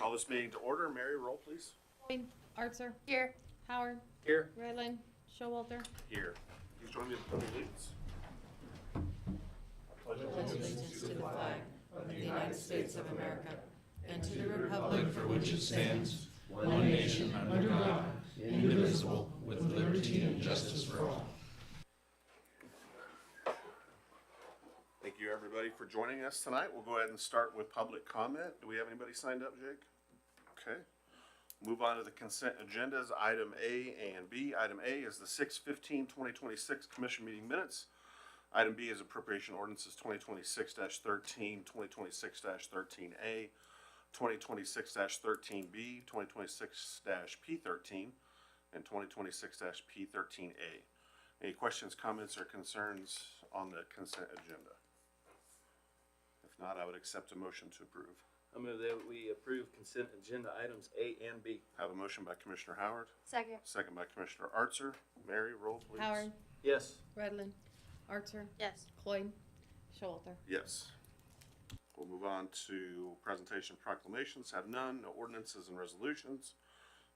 Call this meeting to order. Mary, roll please. Floyd, Archer, Here. Howard, Here. Redland, Showalter. Here. Please join me in the pledge of allegiance. Pledge allegiance to the flag of the United States of America and to the republic for which it stands, one nation under God, indivisible, with liberty and justice for all. Thank you everybody for joining us tonight. We'll go ahead and start with public comment. Do we have anybody signed up, Jake? Okay. Move on to the consent agendas, item A and B. Item A is the 6/15/2026 commission meeting minutes. Item B is appropriation ordinances 2026-13, 2026-13A, 2026-13B, 2026-P13, and 2026-P13A. Any questions, comments, or concerns on the consent agenda? If not, I would accept a motion to approve. I move that we approve consent agenda items A and B. Have a motion by Commissioner Howard, Second. second by Commissioner Archer. Mary, roll please. Howard, Yes. Redland, Archer, Yes. Floyd, Showalter. Yes. We'll move on to presentation proclamations. Have none. No ordinances and resolutions.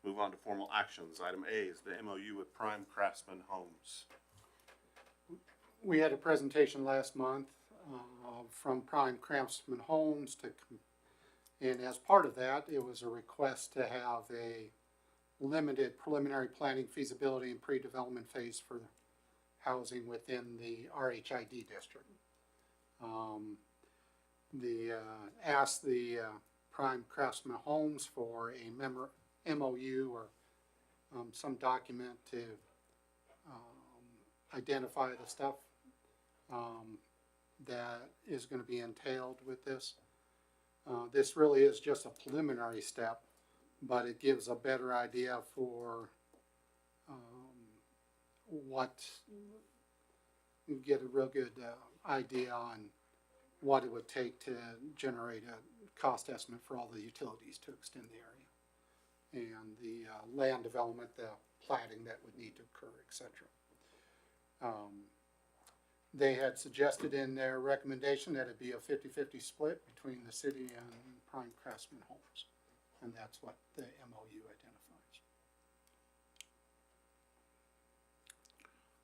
Move on to formal actions. Item A is the MOU with Prime Craftsman Homes. We had a presentation last month from Prime Craftsman Homes and as part of that, it was a request to have a limited preliminary planning, feasibility, and pre-development phase for housing within the RHID district. Asked the Prime Craftsman Homes for a MOU or some document to identify the stuff that is going to be entailed with this. This really is just a preliminary step, but it gives a better idea for you get a real good idea on what it would take to generate a cost estimate for all the utilities to extend the area and the land development, the platting that would need to occur, etc. They had suggested in their recommendation that it be a 50-50 split between the city and Prime Craftsman Homes, and that's what the MOU identifies.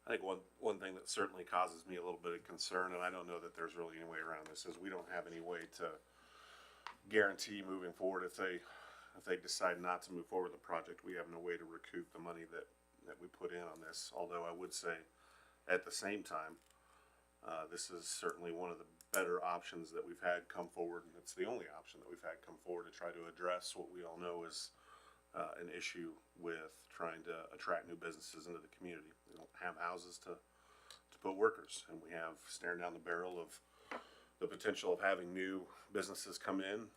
I think one thing that certainly causes me a little bit of concern, and I don't know that there's really any way around this, is we don't have any way to guarantee moving forward if they decide not to move forward with the project. We have no way to recoup the money that we put in on this. Although I would say, at the same time, this is certainly one of the better options that we've had come forward, and it's the only option that we've had come forward to try to address what we all know is an issue with trying to attract new businesses into the community. We don't have houses to put workers, and we have staring down the barrel of the potential of having new businesses come in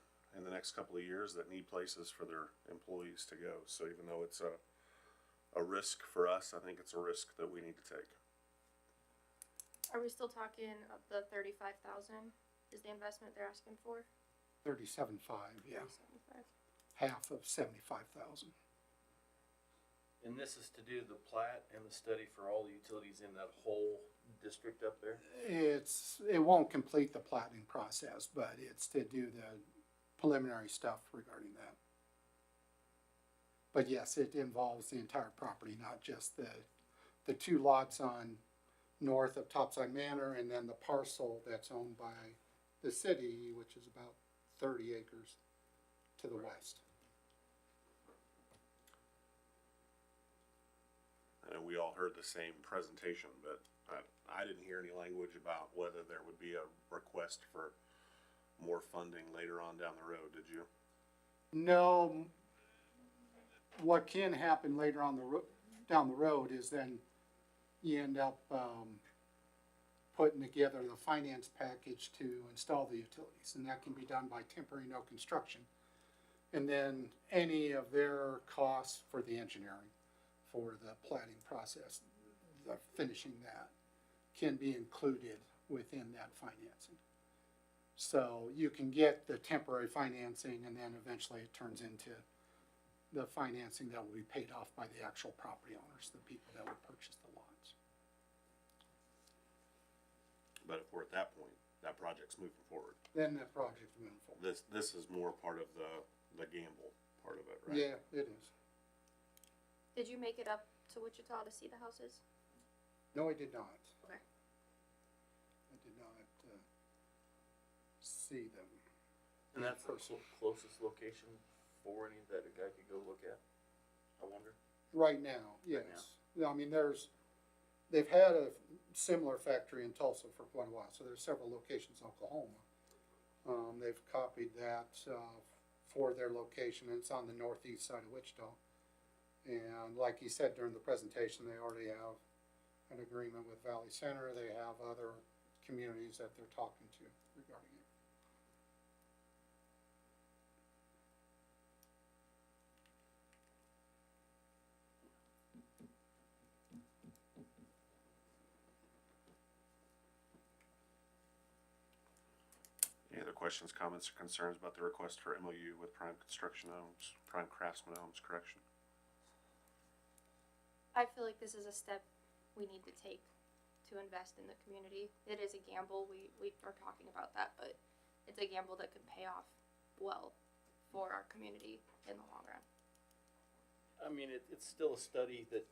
the next couple of years that need places for their employees to go. So even though it's a risk for us, I think it's a risk that we need to take. Are we still talking of the 35,000 is the investment they're asking for? 37.5, yeah, 35. half of 75,000. And this is to do the plat and the study for all the utilities in that whole district up there? It won't complete the plating process, but it's to do the preliminary stuff regarding that. But yes, it involves the entire property, not just the two lots on north of Topside Manor and then the parcel that's owned by the city, which is about 30 acres to the west. I know we all heard the same presentation, but I didn't hear any language about whether there would be a request for more funding later on down the road, did you? No, what can happen later on down the road is then you end up putting together the finance package to install the utilities, and that can be done by temporary no construction. And then any of their costs for the engineering, for the planning process, the finishing that, can be included within that financing. So you can get the temporary financing, and then eventually it turns into the financing that will be paid off by the actual property owners, the people that would purchase the lots. But if we're at that point, that project's moving forward. Then that project's moving forward. This is more part of the gamble part of it, right? Yeah, it is. Did you make it up to Wichita to see the houses? No, I did not. Okay. I did not, see them. And that's the closest location for any that a guy could go look at, I wonder? Right now, Right yes. Yeah, I mean, they've had a similar factory in Tulsa for quite a while, so there's several locations in Oklahoma. They've copied that, for their location, and it's on the northeast side of Wichita. And like he said during the presentation, they already have an agreement with Valley Center. They have other communities that they're talking to regarding it. Any other questions, comments, or concerns about the request for MOU with Prime Construction Homes, Prime Craftsman Homes, correction? I feel like this is a step we need to take to invest in the community. It is a gamble, we are talking about that, but it's a gamble that could pay off well for our community in the long run. I mean, it's still a study that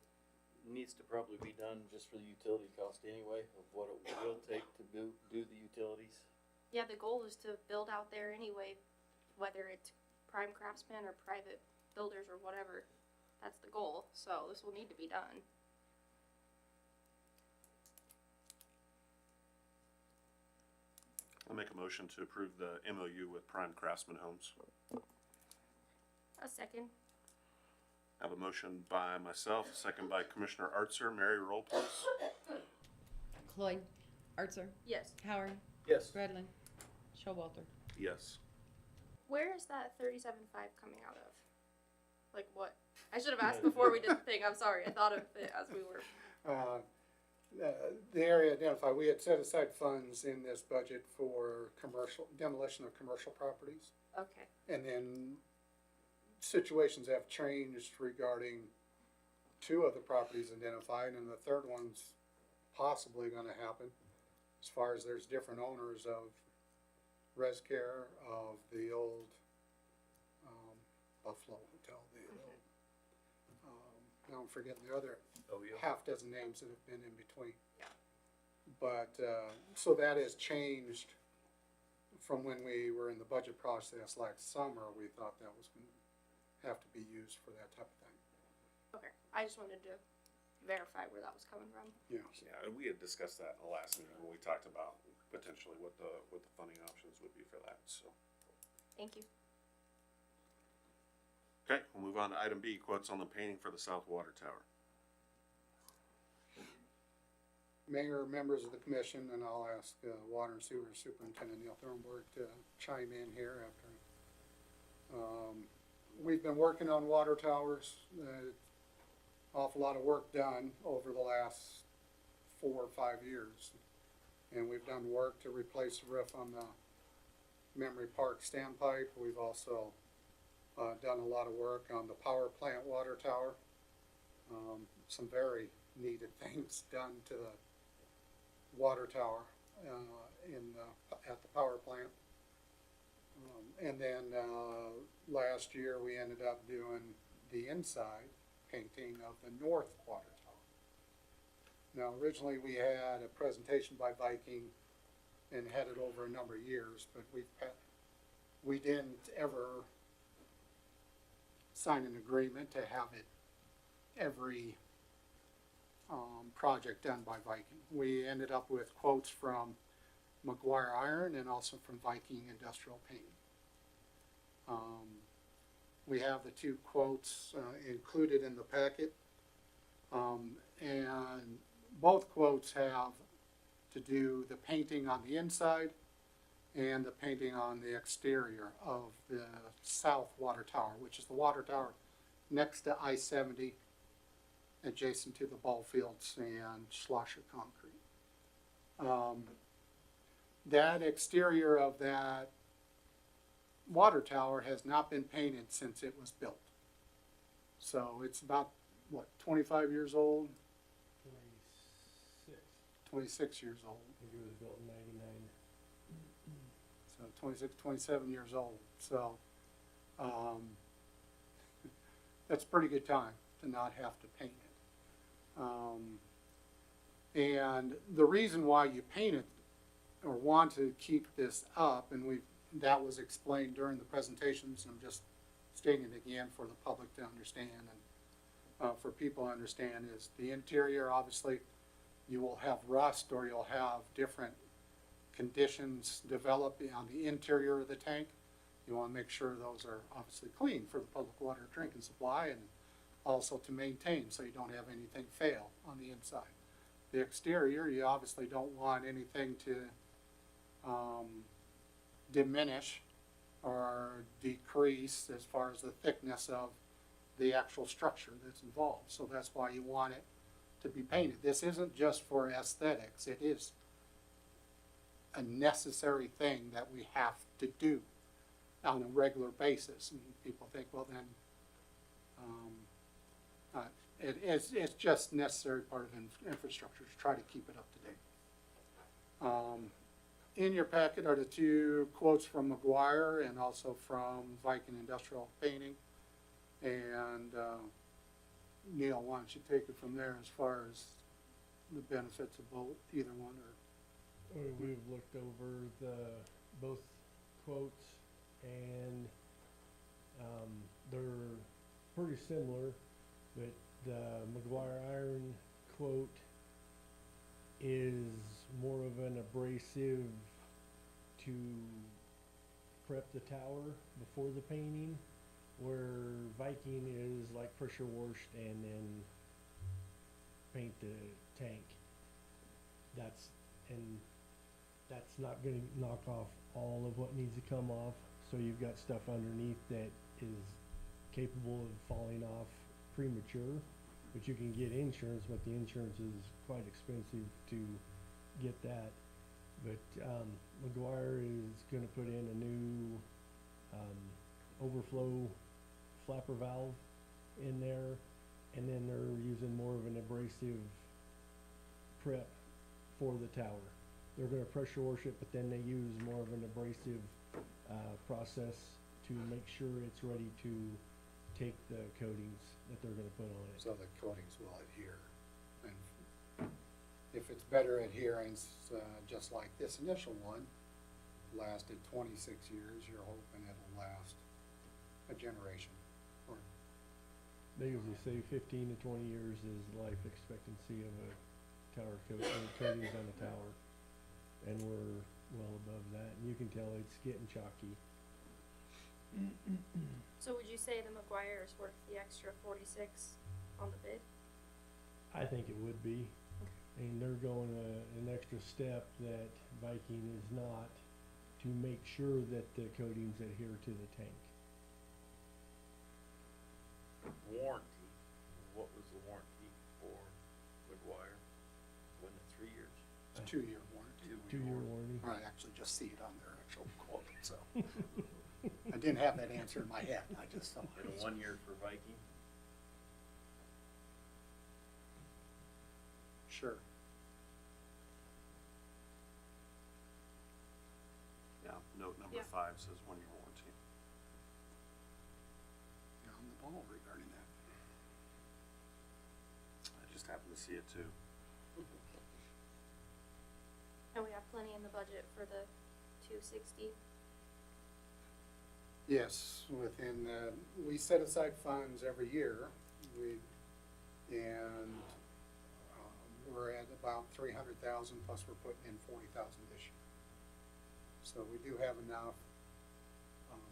needs to probably be done just for the utility cost anyway, of what it will take to do the utilities. Yeah, the goal is to build out there anyway, whether it's prime craftsmen or private builders or whatever. That's the goal, so this will need to be done. I'll make a motion to approve the MOU with Prime Craftsman Homes. A second. I have a motion by myself, a second by Commissioner Artser. Mary, roll please. Cloyd, Artser, Yes. Howard, Yes. Bradley, Showalter. Yes. Where is that 37.5 coming out of? Like what? I should have asked before we did the thing. I'm sorry. I thought of it as we were. The area identified, we had set aside funds in this budget for demolition of commercial properties. Okay. And then situations have changed regarding two of the properties identified, and the third one's possibly gonna happen. As far as there's different owners of ResCare, of the old, Buffalo Hotel, the old, now I'm forgetting the other Oh, yeah. half dozen names that have been in between. Yeah. But, so that has changed from when we were in the budget process last summer. We thought that was gonna have to be used for that type of thing. Okay. I just wanted to verify where that was coming from. Yeah. Yeah, and we had discussed that in the last meeting when we talked about potentially what the funding options would be for that, so. Thank you. Okay, we'll move on to item B, quotes on the painting for the South Water Tower. Mayor, members of the commission, and I'll ask Water and Sewer Superintendent Neil Thornburg to chime in here after. We've been working on water towers, awful lot of work done over the last 4 or 5 years. And we've done work to replace the roof on the Memory Park standpipe. We've also done a lot of work on the power plant water tower. Some very needed things done to the water tower at the power plant. And then last year we ended up doing the inside painting of the north water tower. Now originally we had a presentation by Viking and had it over a number of years, but we didn't ever sign an agreement to have it every project done by Viking. We ended up with quotes from McGuire Iron and also from Viking Industrial Paint. We have the two quotes included in the packet, and both quotes have to do the painting on the inside and the painting on the exterior of the south water tower, which is the water tower next to I-70, adjacent to the ball fields and Schlosser Concrete. That exterior of that water tower has not been painted since it was built. So it's about, what, 25 years old? 26 years old. I think it was built in 99. So 26, 27 years old. So that's a pretty good time to not have to paint it. And the reason why you paint it or want to keep this up, and that was explained during the presentations, I'm just stating it again for the public to understand and for people to understand, is the interior, obviously, you will have rust or you'll have different conditions develop on the interior of the tank. You want to make sure those are obviously clean for the public water drinking supply and also to maintain so you don't have anything fail on the inside. The exterior, you obviously don't want anything to diminish or decrease as far as the thickness of the actual structure that's involved. So that's why you want it to be painted. This isn't just for aesthetics. It is a necessary thing that we have to do on a regular basis. And people think, well then, it's just necessary part of infrastructure to try to keep it up to date. In your packet are the two quotes from McGuire and also from Viking Industrial Painting. And Neil, why don't you take it from there as far as the benefits of both, either one, or We've looked over both quotes, and they're pretty similar, but the McGuire Iron quote is more of an abrasive to prep the tower before the painting, where Viking is like pressure washed and then paint the tank. That's not going to knock off all of what needs to come off, so you've got stuff underneath that is capable of falling off premature, but you can get insurance, but the insurance is quite expensive to get that. But McGuire is going to put in a new overflow flapper valve in there, and then they're using more of an abrasive prep for the tower. They're going to pressure wash it, but then they use more of an abrasive process to make sure it's ready to take the coatings that they're going to put on it. so the coatings will adhere. And if it's better adherence, just like this initial one lasted 26 years, you're hoping it'll last a generation. Or They usually say 15 to 20 years is life expectancy of a tower coatings on a tower, and we're well above that, and you can tell it's getting chalky. So would you say the McGuire is worth the extra 46 on the bid? I think it would be. And they're going an extra step that Viking is not, to make sure that the coatings adhere to the tank. Warranty, what was the warranty for McGuire? Wasn't it 3 years? it's a 2-year warranty. 2-year warranty. I actually just see it on their actual quote, so. I didn't have that answer in my head, I just thought. And 1 year for Viking? Sure. Yeah, note number Yeah. 5 says 1-year warranty. You're on the ball regarding that. I just happened to see it too. And we have plenty in the budget for the 260. Yes, we set aside funds every year, we're at about 300,000, plus we're putting in 40,000 this year. So we do have enough.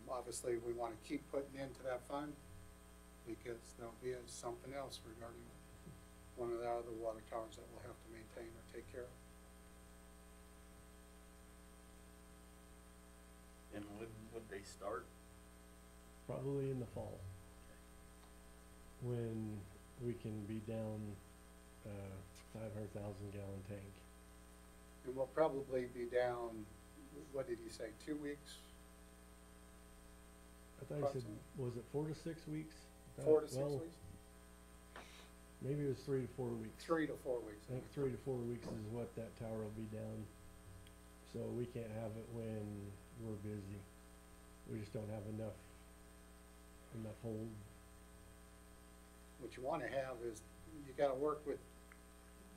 Obviously, we wanna keep putting into that fund, because there'll be something else regarding one of the other water towers that we'll have to maintain or take care of. And when would they start? Probably in the fall, when we can be down 500,000 gallon tank. And we'll probably be down, what did you say, 2 weeks? I thought you said, was it 4 to 6 weeks? 4 to 6 Well, weeks? Maybe it was 3 to 4 weeks. 3 to 4 weeks. I think 3 to 4 weeks is what that tower will be down. So we can't have it when we're busy. We just don't have enough enough hold. What you wanna have is, you gotta work with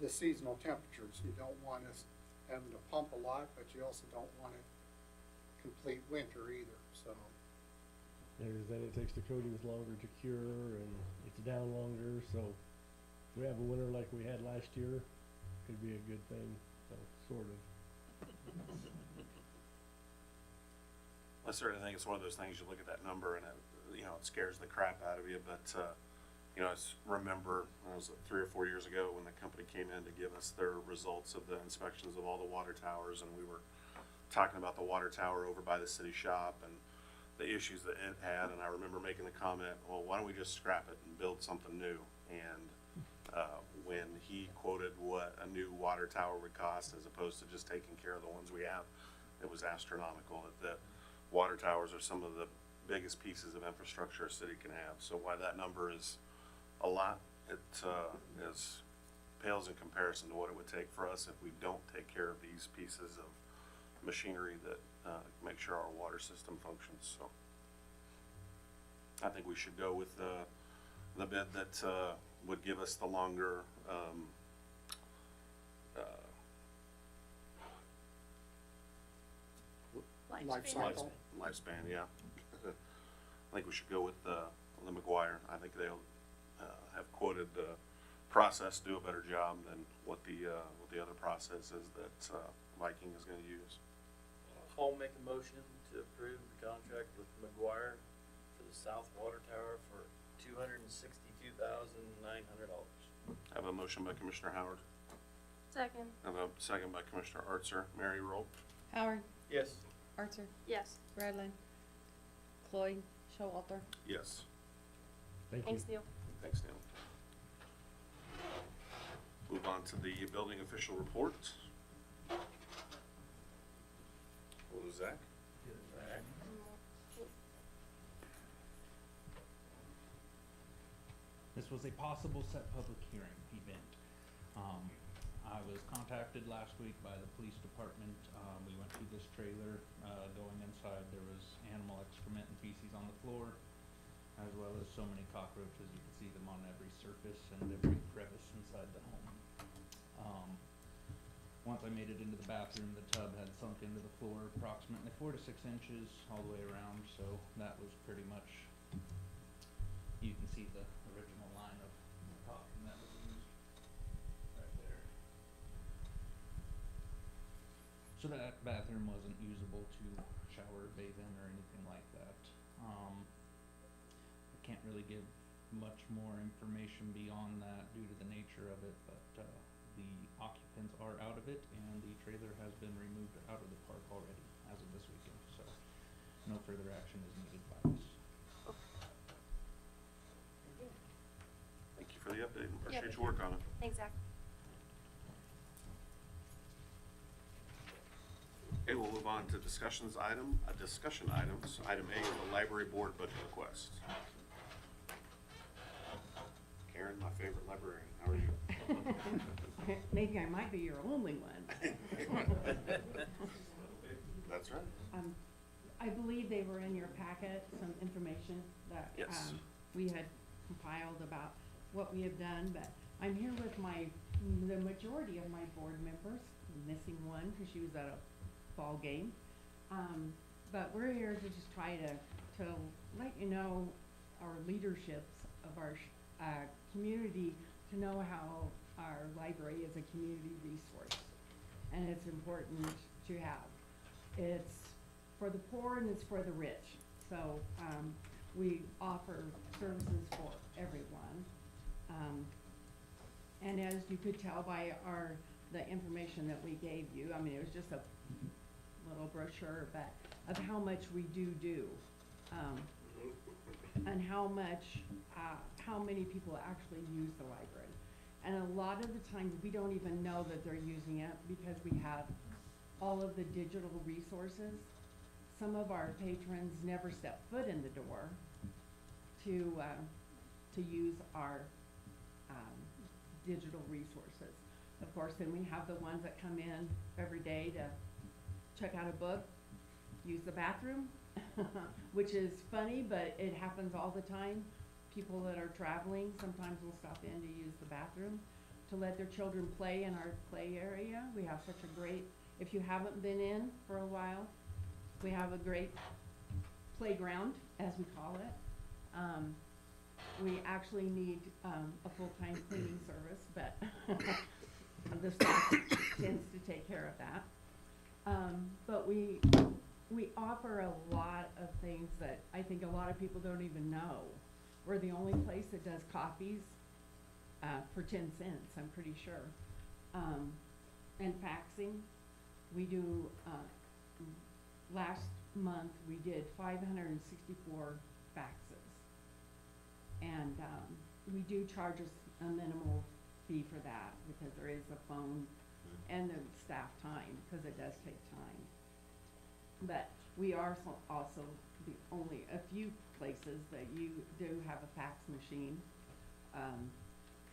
the seasonal temperatures. You don't want us having to pump a lot, but you also don't want it complete winter either, so. There's then it takes the coatings longer to cure and it's down longer, so if we have a winter like we had last year, could be a good thing, so sort of. I certainly think it's one of those things, you look at that number and it, you know, it scares the crap out of you, but, you know, I remember, it was 3 or 4 years ago when the company came in to give us their results of the inspections of all the water towers, and we were talking about the water tower over by the city shop and the issues that it had, and I remember making the comment, well, why don't we just scrap it and build something new? And, when he quoted what a new water tower would cost as opposed to just taking care of the ones we have, it was astronomical. That water towers are some of the biggest pieces of infrastructure a city can have. So why that number is a lot, it is pales in comparison to what it would take for us if we don't take care of these pieces of machinery that make sure our water system functions. So I think we should go with the bid that would give us the longer Life cycle. lifespan, yeah. I think we should go with the McGuire. I think they'll have quoted the process, do a better job than what the other process is that Viking is gonna use. I'll make a motion to approve the contract with McGuire for the South Water Tower for $262,900. I have a motion by Commissioner Howard. Second. I have a second by Commissioner Artser. Mary, roll. Howard, Yes. Arthur, Yes. Bradley, Cloyd, Showalter. Yes. Thank you. Thanks, Neil. Thanks, Neil. Move on to the building official report. Hello, Zach. This was a possible set public hearing event. I was contacted last week by the police department. We went to this trailer, going inside, there was animal excrement and feces on the floor, as well as so many cockroaches, you could see them on every surface and every crevice inside the home. Once I made it into the bathroom, the tub had sunk into the floor approximately 4 to 6 inches all the way around, so that was pretty much, you can see the original line of caulking that was used right there. So that bathroom wasn't usable to shower, bathe in, or anything like that. I can't really give much more information beyond that due to the nature of it, but the occupants are out of it, and the trailer has been removed out of the park already as of this weekend, so no further action is needed by us. Thank you for the update. Appreciate your work on it. Thanks, Zach. Okay, we'll move on to discussion items. Item A is the library board budget request. Karen, my favorite librarian, how are you? Maybe I might be your only one. That's right. I believe they were in your packet, some information that, Yes. we had compiled about what we have done, but I'm here with the majority of my board members, missing one because she was at a ball game. But we're here to just try to let you know our leaderships of our, community, to know how our library is a community resource, and it's important to have. It's for the poor and it's for the rich, so we offer services for everyone. And as you could tell by the information that we gave you, I mean, it was just a little brochure, but of how much we do, and how many people actually use the library. And a lot of the times, we don't even know that they're using it because we have all of the digital resources. Some of our patrons never step foot in the door to use our digital resources. Of course, then we have the ones that come in every day to check out a book, use the bathroom, which is funny, but it happens all the time. People that are traveling sometimes will stop in to use the bathroom to let their children play in our play area. We have such a great, if you haven't been in for a while, we have a great playground, as we call it. We actually need a full-time cleaning service, but the staff tends to take care of that. But we offer a lot of things that I think a lot of people don't even know. We're the only place that does copies for 10 cents, I'm pretty sure. And faxing, we do, last month we did 564 faxes. And we do charge a minimal fee for that because there is a phone and the staff time, because it does take time. But we are also the only, a few places that you do have a fax machine.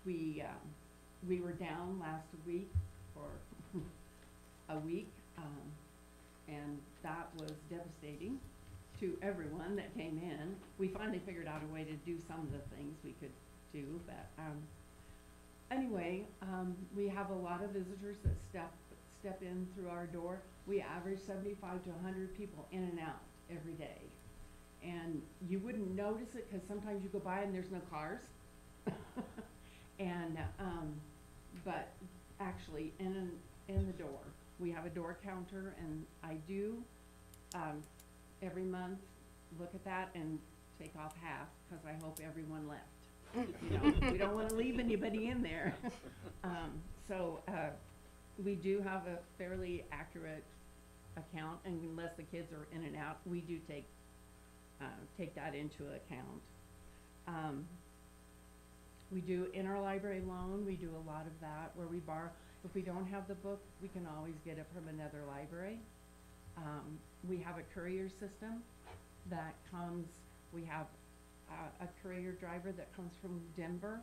We were down last week for a week, and that was devastating to everyone that came in. We finally figured out a way to do some of the things we could do, but anyway, we have a lot of visitors that step in through our door. We average 75 to 100 people in and out every day. And you wouldn't notice it because sometimes you go by and there's no cars. And, but actually in the door, we have a door counter, and I do, every month look at that and take off half because I hope everyone left. You know, we don't want to leave anybody in there. We do have a fairly accurate account, and unless the kids are in and out, we do take that into account. We do interlibrary loan. We do a lot of that where we borrow. If we don't have the book, we can always get it from another library. We have a courier system that comes. We have a courier driver that comes from Denver,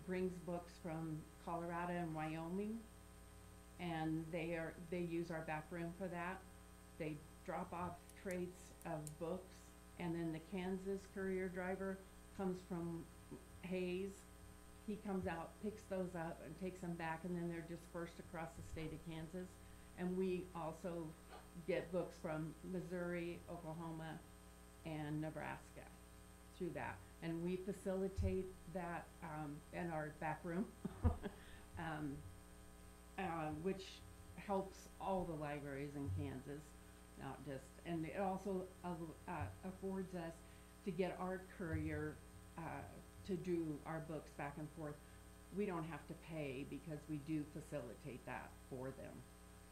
brings books from Colorado and Wyoming, and they use our back room for that. They drop off crates of books, and then the Kansas courier driver comes from Hayes. He comes out, picks those up, and takes them back, and then they're dispersed across the state of Kansas. And we also get books from Missouri, Oklahoma, and Nebraska through that. And we facilitate that in our back room, which helps all the libraries in Kansas, not just, and it also affords us to get our courier to do our books back and forth. We don't have to pay because we do facilitate that for them.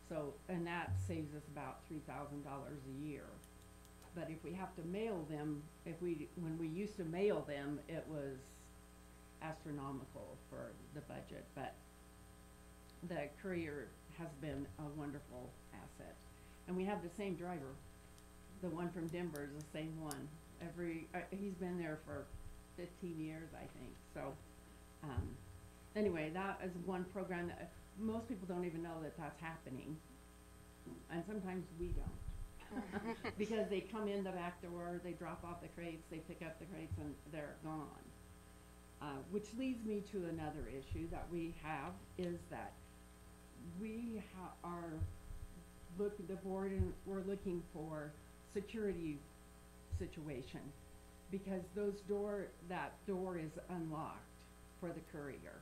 So, and that saves us about $3,000 a year. But if we have to mail them, when we used to mail them, it was astronomical for the budget, but the courier has been a wonderful asset. And we have the same driver. The one from Denver is the same one. He's been there for 15 years, I think. So, anyway, that is one program that most people don't even know that that's happening. And sometimes we don't. Because they come in the back door, they drop off the crates, they pick up the crates, and they're gone. Which leads me to another issue that we have, is that we the board, and we're looking for security situation, because that door is unlocked for the courier.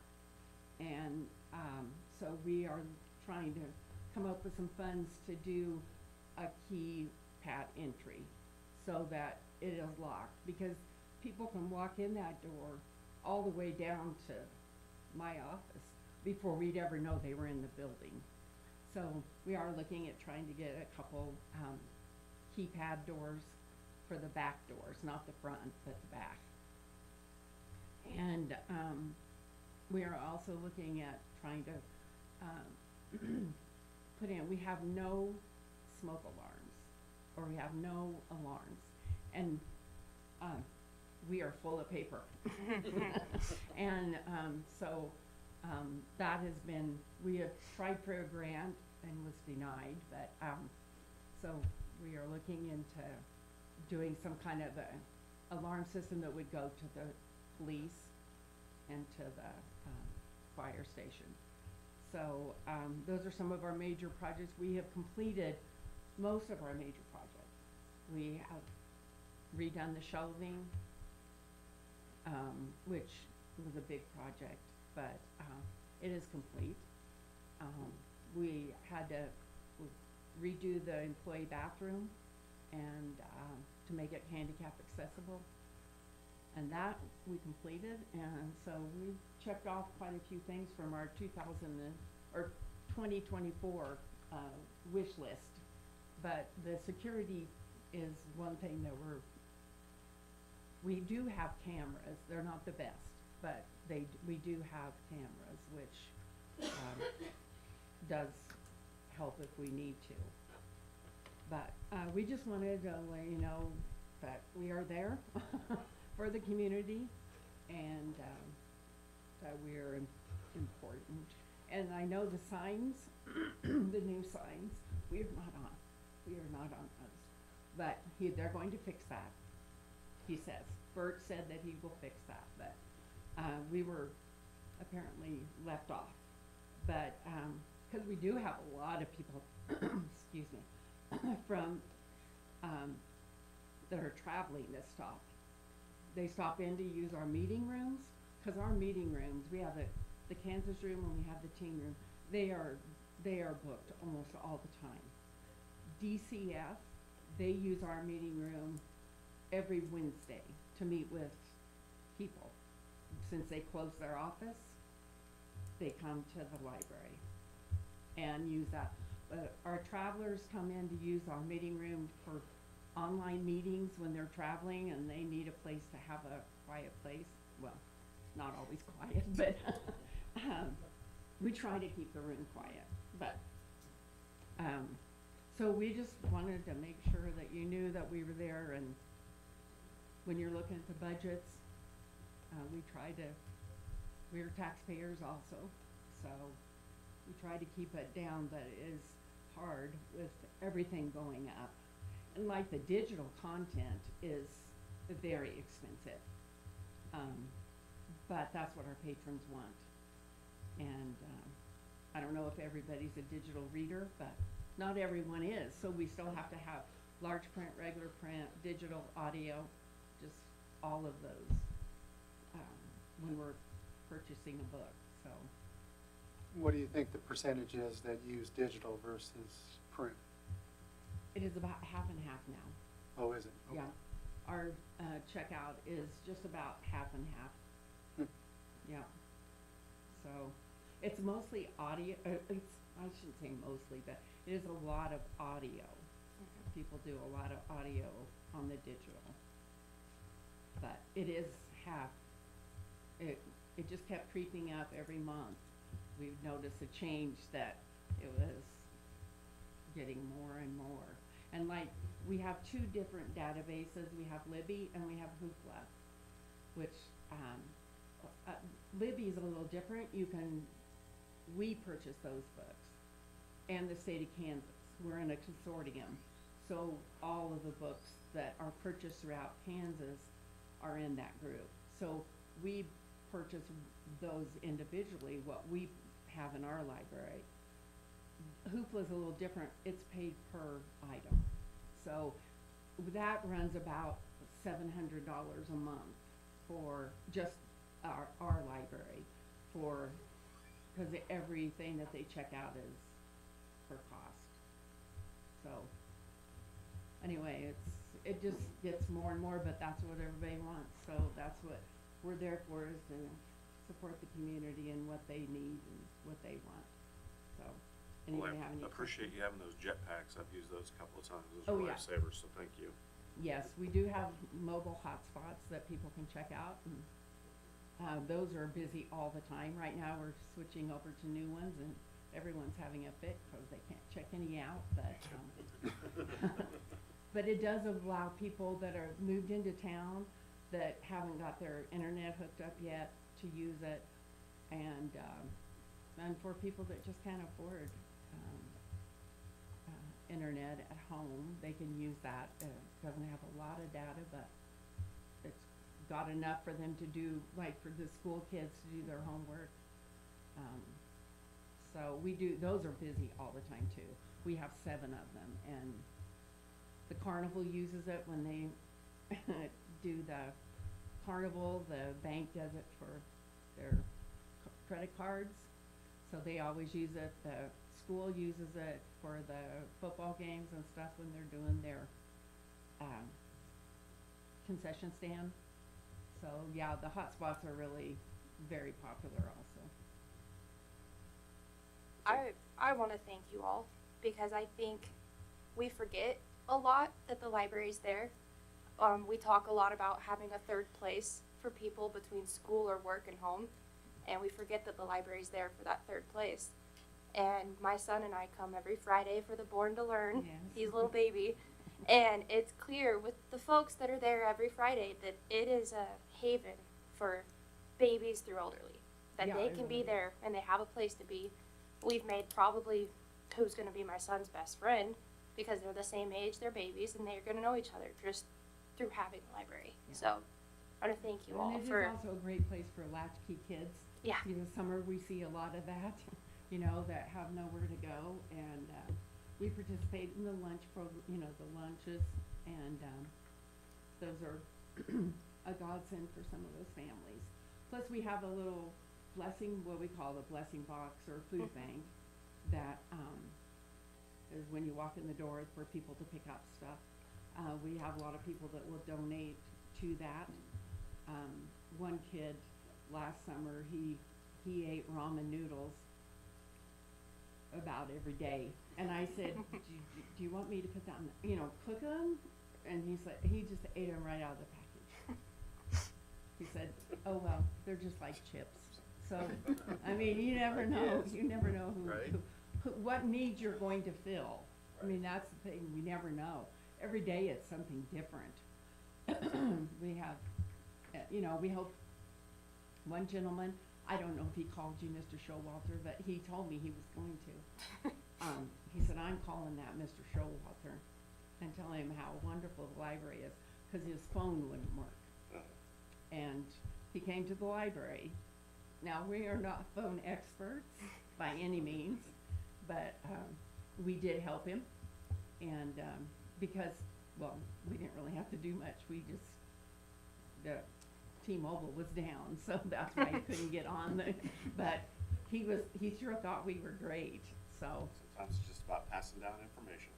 And so we are trying to come up with some funds to do a keypad entry so that it is locked, because people can walk in that door all the way down to my office before we'd ever know they were in the building. So we are looking at trying to get a couple keypad doors for the back doors, not the front, but the back. And we are also looking at trying to put in, we have no smoke alarms, or we have no alarms, and we are full of paper. And so that has been, we have tried for a grant and was denied, but so we are looking into doing some kind of a alarm system that would go to the police and to the, fire station. So, those are some of our major projects. We have completed most of our major projects. We have redone the shelving, which was a big project, but, it is complete. We had to redo the employee bathroom and, to make it handicap accessible. And that we completed, and so we checked off quite a few things from our 2024 wish list. But the security is one thing that we do have cameras. They're not the best, but we do have cameras, which does help if we need to. But we just wanted to let you know that we are there for the community, and that we are important. And I know the signs, the new signs, we are not on those. But they're going to fix that, he says. Bert said that he will fix that, but we were apparently left off. But, because we do have a lot of people, excuse me, from, that are traveling that stop. They stop in to use our meeting rooms, because our meeting rooms, we have the Kansas room and we have the teen room. They are booked almost all the time. DCF, they use our meeting room every Wednesday to meet with people. Since they closed their office, they come to the library and use that. But our travelers come in to use our meeting room for online meetings when they're traveling and they need a place to have a quiet place. Well, not always quiet, but we try to keep the room quiet. But so we just wanted to make sure that you knew that we were there, and when you're looking at the budgets, we're taxpayers also, so we try to keep it down, but it is hard with everything going up. And like the digital content is very expensive. But that's what our patrons want. And I don't know if everybody's a digital reader, but not everyone is. So we still have to have large print, regular print, digital, audio, just all of those when we're purchasing a book, so. What do you think the percentage is that use digital versus print? It is about half and half now. Oh, is it? Okay. Yeah, our checkout is just about half and half. Yeah. So, it's mostly audio, I shouldn't say mostly, but it is a lot of audio. People do a lot of audio on the digital. But it is half. It just kept creeping up every month. We've noticed a change that it was getting more and more. And like, we have two different databases. We have Libby and we have Hoopla, which, Libby's a little different. We purchase those books, and the state of Kansas. We're in a consortium. So all of the books that are purchased throughout Kansas are in that group. So we purchase those individually, what we have in our library. Hoopla's a little different. It's paid per item. So that runs about $700 a month for just our library, because everything that they check out is per cost. So anyway, it just gets more and more, but that's what everybody wants. So that's what we're there for, is to support the community and what they need and what they want. So Well, anybody have any I appreciate you having those jetpacks. I've used those a couple of times. Those Oh, are yeah. lifesavers, so thank you. Yes, we do have mobile hotspots that people can check out, and those are busy all the time. Right now, we're switching over to new ones, and everyone's having a fit because they can't check any out, but but it does allow people that are moved into town that haven't got their internet hooked up yet to use it, and for people that just can't afford internet. internet at home, they can use that. Doesn't have a lot of data, but it's got enough for them to do, like for the school kids to do their homework. So we do, those are busy all the time too. We have 7 of them, and the carnival uses it when they do the carnival. The bank does it for their credit cards, so they always use it. The school uses it for the football games and stuff when they're doing their concession stand. So yeah, the hotspots are really very popular also. I want to thank you all because I think we forget a lot that the library's there. We talk a lot about having a third place for people between school or work and home, and we forget that the library's there for that third place. And my son and I come every Friday for the Born to Learn. Yes. He's a little baby. And it's clear with the folks that are there every Friday that it is a haven for babies through elderly. That Yeah, they it can really be there and they have a place to be. We've made probably who's going to be my son's best friend because they're the same age, they're babies, and they're going to know each other just through having the library. Yeah. So I want to thank you all And it for, is also a great place for latchkey kids. yeah, You know, summer we see a lot of that, you know, that have nowhere to go, and we participate in the lunch program, you know, the lunches, and those are a godsend for some of those families. Plus, we have a little blessing, what we call the blessing box or food bank, that is when you walk in the door for people to pick up stuff. We have a lot of people that will donate to that. One kid last summer, he ate ramen noodles about every day, and I said, do you want me to put that in, you know, cook them? And he's like, he just ate them right out of the package. He said, oh well, they're just like chips. So, I mean, you never know, Yes. you never know Right. what needs you're going to fill. I mean, that's the thing, we never know. Every day it's something different. We have, you know, we hope, one gentleman, I don't know if he called you, Mr. Showalter, but he told me he was going to. He said, I'm calling that Mr. Showalter and telling him how wonderful the library is, because his phone wouldn't work. And he came to the library. Now, we are not phone experts by any means, but we did help him. And because, well, we didn't really have to do much. We just, the T-Mobile was down, so that's why he couldn't get on. But he sure thought we were great, so. Sometimes it's just about passing down information.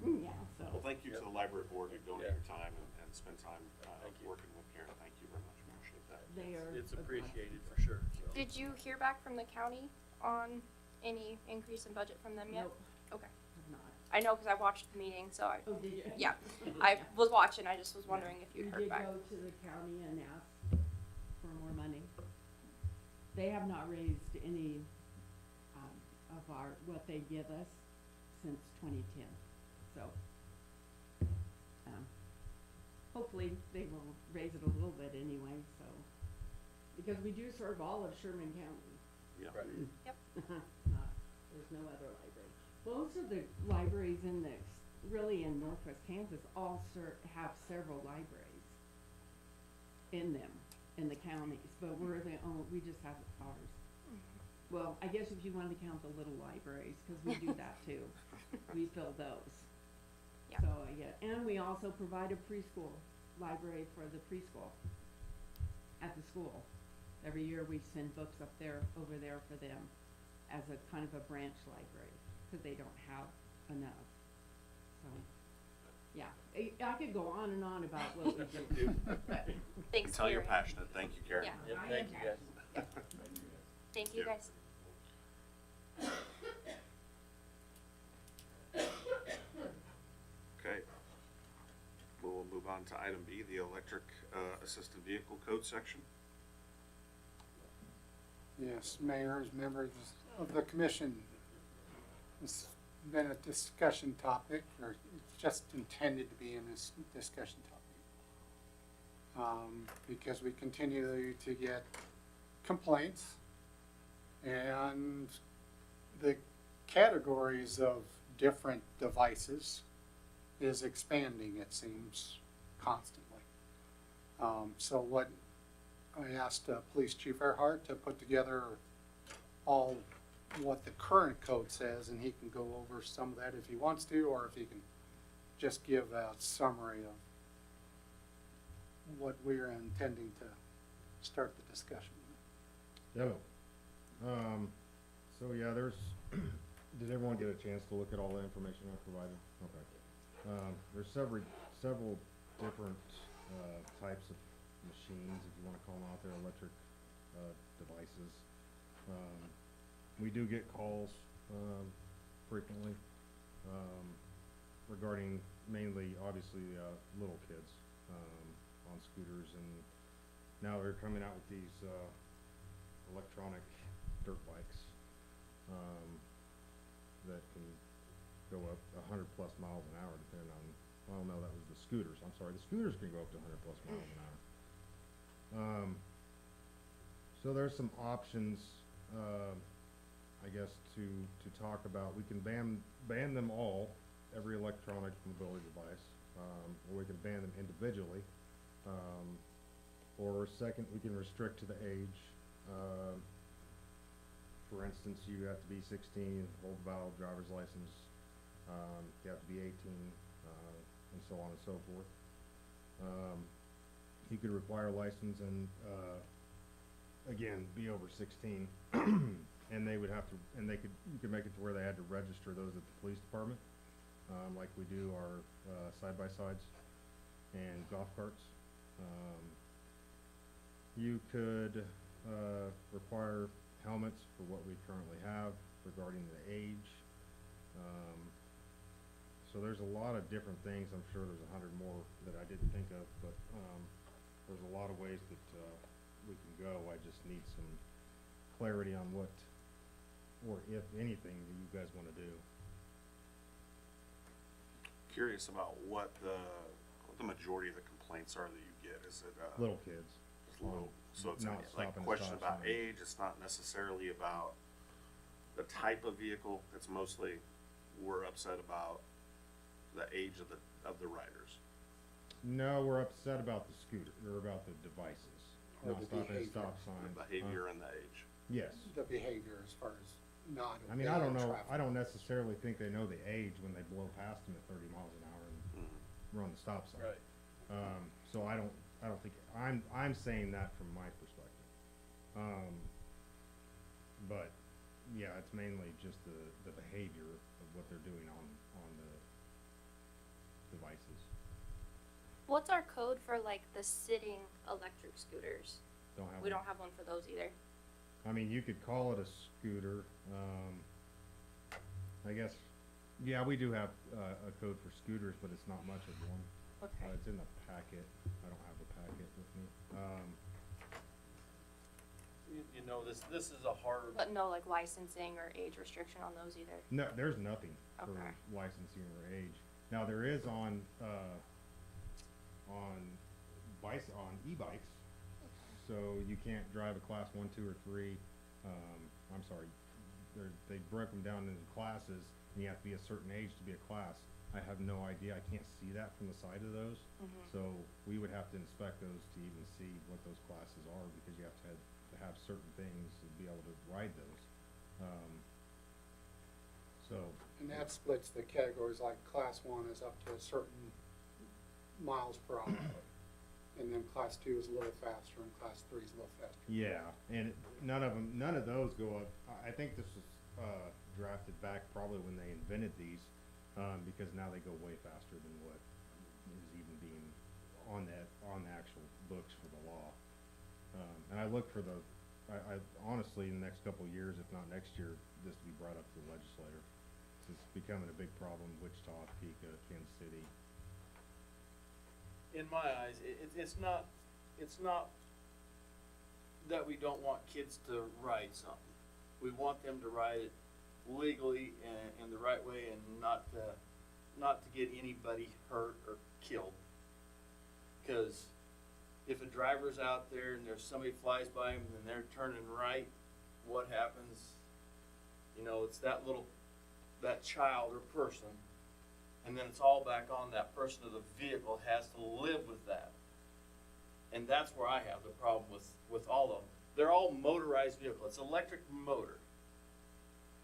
Yeah, so. Well, thank you to the library board who donate Yeah. your time and spend time Thank you. working with Karen. Thank you very much. We appreciate that. They are. It's a blessing. appreciated for sure, so. did you hear back from the county on any increase in budget from them yet? Nope. Okay. Have not. I know because I watched the meeting, so I, Oh, did you? yeah, I was watching. I just was wondering if you'd heard back. We did go to the county and ask for more money. They have not raised any, of what they give us since 2010, so. Hopefully they will raise it a little bit anyway, so. Because we do serve all of Sherman County. Yeah. Right. There's no other library. Most of the libraries in really in northwest Kansas all have several libraries in them, in the counties, but we just have ours. Well, I guess if you wanted to count the little libraries, cause we do that too. We fill those. Yeah. So, yeah, and we also provide a preschool library for the preschool at the school. Every year we send books over there for them as a kind of a branch library, cause they don't have enough. So, yeah, I could go on and on about what we do, but Thanks, Tell you're Karen. passionate. Thank you, Karen. Yeah. Yep, I thank am you guys. Thank you guys. Okay. We'll move on to item B, the electric assisted vehicle code section. Yes, Mayor, as members of the commission, it's been a discussion topic, or it's just intended to be in this discussion topic. Because we continue to get complaints, and the categories of different devices is expanding, it seems, constantly. So what, I asked Police Chief Earhart to put together all what the current code says, and he can go over some of that if he wants to, or if he can just give a summary of what we're intending to start the discussion. Hello. So yeah, did everyone get a chance to look at all the information I provided? Okay. There's several different, types of machines, if you wanna call them out there, electric, devices. We do get calls, frequently, regarding mainly, obviously, little kids, on scooters, and now they're coming out with these, electronic dirt bikes, that can go up 100+ miles an hour, depending on, well, no, that was the scooters, I'm sorry, the scooters can go up to 100+ miles an hour. So there's some options, I guess, to talk about. We can ban them all, every electronic mobility device, or we can ban them individually. Or second, we can restrict to the age. For instance, you have to be 16, hold a valid driver's license. You have to be 18, and so on and so forth. You could require a license and, again, be over 16. And they would have to, and you could make it to where they had to register those at the police department, like we do our, side-by-sides and golf carts. You could, require helmets for what we currently have regarding the age. So there's a lot of different things. I'm sure there's 100 more that I didn't think of, but, there's a lot of ways that, we can go. I just need some clarity on what, or if anything, that you guys wanna do. Curious about what the majority of the complaints are that you get. Is it, Little kids. it's little, so it's Not like stopping at question stop about signs. age, it's not necessarily about the type of vehicle, it's mostly, we're upset about the age of the riders. No, we're upset about the scooter, or about the devices, Or not the stopping at behavior. stop The signs. behavior and the age. Yes. The behavior as far as not I mean, I don't obeying know, traffic. I don't necessarily think they know the age when they blow past them at 30 miles an hour and Mhm. run the stop sign. Right. So I don't think, I'm saying that from my perspective. But, yeah, it's mainly just the behavior of what they're doing on the devices. What's our code for like the sitting electric scooters? Don't have We one. don't have one for those either. I mean, you could call it a scooter, I guess, yeah, we do have, a code for scooters, but it's not much of one. Okay. It's in the packet, I don't have the packet with me. You know, this is a hard, But no like licensing or age restriction on those either. No, there's nothing for Okay. licensing or age. Now, there is on e-bikes, so you can't drive a class 1, 2, or 3, I'm sorry, they broke them down into classes, and you have to be a certain age to be a class. I have no idea, I can't see that from the side of those, so we would have to inspect those to even see what those classes are, because you have to have certain things to be able to ride those. So, And that splits the categories, like class 1 is up to a certain miles per hour. And then class 2 is a little faster, and class 3 is a little faster. yeah, and none of those go up. I think this was drafted back probably when they invented these, because now they go way faster than what is even being on the actual books for the law. And I look for I honestly, in the next couple of years, if not next year, this to be brought up to the legislature. It's becoming a big problem, Wichita, Topeka, Kansas City. in my eyes, it's not that we don't want kids to ride something. We want them to ride it legally and the right way, and not to get anybody hurt or killed. Cause if a driver's out there and there's somebody flies by them and they're turning right, what happens? You know, it's that that child or person, and then it's all back on that person or the vehicle has to live with that. And that's where I have the problem with all of them. They're all motorized vehicles. It's electric motor.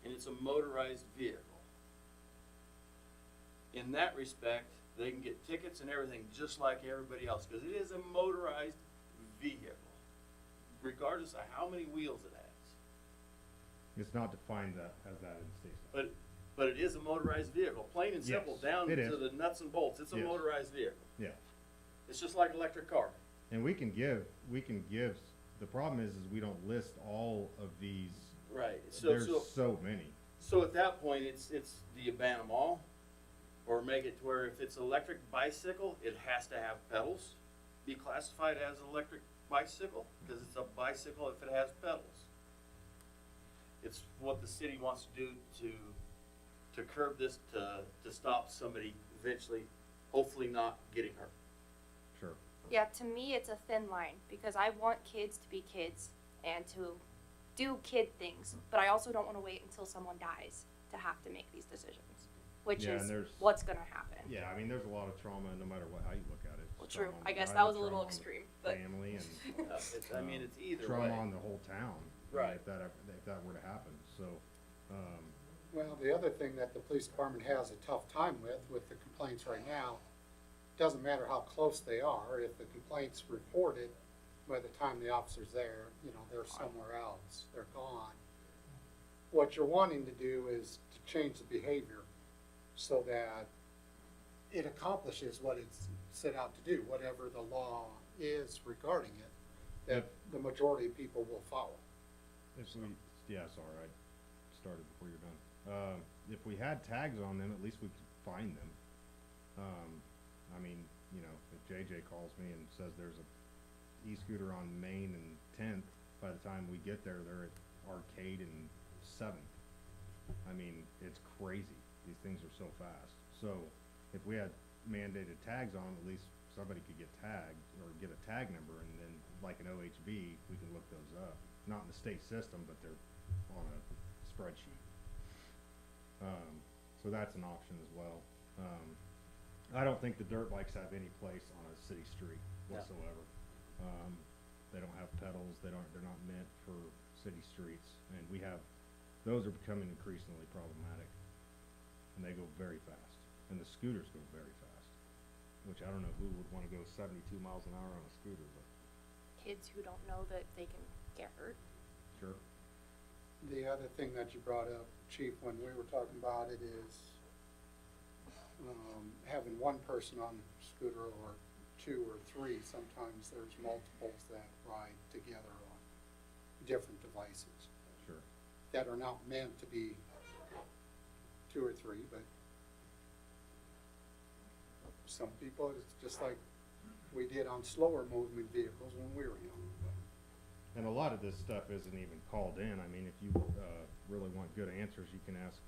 And it's a motorized vehicle. In that respect, they can get tickets and everything just like everybody else, because it is a motorized vehicle, regardless of how many wheels it has. It's not defined as that in state statute. But it is a motorized vehicle, plain and simple, Yes, down it to is. the nuts and bolts. It's a Yes. motorized vehicle. Yeah. It's just like electric car. And we can give, the problem is we don't list all of these. Right. There's so many. So at that point, do you ban them all? Or make it to where if it's electric bicycle, it has to have pedals? Be classified as an electric bicycle? Because it's a bicycle if it has pedals. It's what the city wants to do to curb this, to stop somebody eventually, hopefully not getting hurt. Sure. Yeah, to me, it's a thin line because I want kids to be kids and to do kid things, but I also don't want to wait until someone dies to have to make these decisions, which Yeah, is and there's- what's going to happen. Yeah, I mean, there's a lot of trauma no matter how you look at it. Well, true. Trauma on I the guess that driver, was a little trauma on the extreme, but family and I mean, it's either trauma way. on the whole town. Right. If that were to happen, so, Well, the other thing that the police department has a tough time with the complaints right now, doesn't matter how close they are, if the complaint's reported, by the time the officer's there, you know, they're somewhere else, they're gone. What you're wanting to do is to change the behavior so that it accomplishes what it's set out to do, whatever the law is regarding it, that the majority of people will follow. sorry, I started before you're done. If we had tags on them, at least we could find them. I mean, you know, if JJ calls me and says there's a e-scooter on Main and 10th, by the time we get there, they're at Arcade and 7th. I mean, it's crazy. These things are so fast. So if we had mandated tags on, at least somebody could get tagged or get a tag number, and then like an OHV, we can look those up. Not in the state system, but they're on a spreadsheet. So that's an option as well. I don't think the dirt bikes have any place on a city street whatsoever. They don't have pedals. They're not meant for city streets, and those are becoming increasingly problematic, and they go very fast, and the scooters go very fast, which I don't know who would want to go 72 miles an hour on a scooter, but kids who don't know that they can get hurt. sure. The other thing that you brought up, Chief, when we were talking about it is, having one person on scooter or two or three, sometimes there's multiples that ride together on different devices Sure. that are not meant to be two or three, but some people, it's just like we did on slower movement vehicles when we were young. And a lot of this stuff isn't even called in. I mean, if you really want good answers, you can ask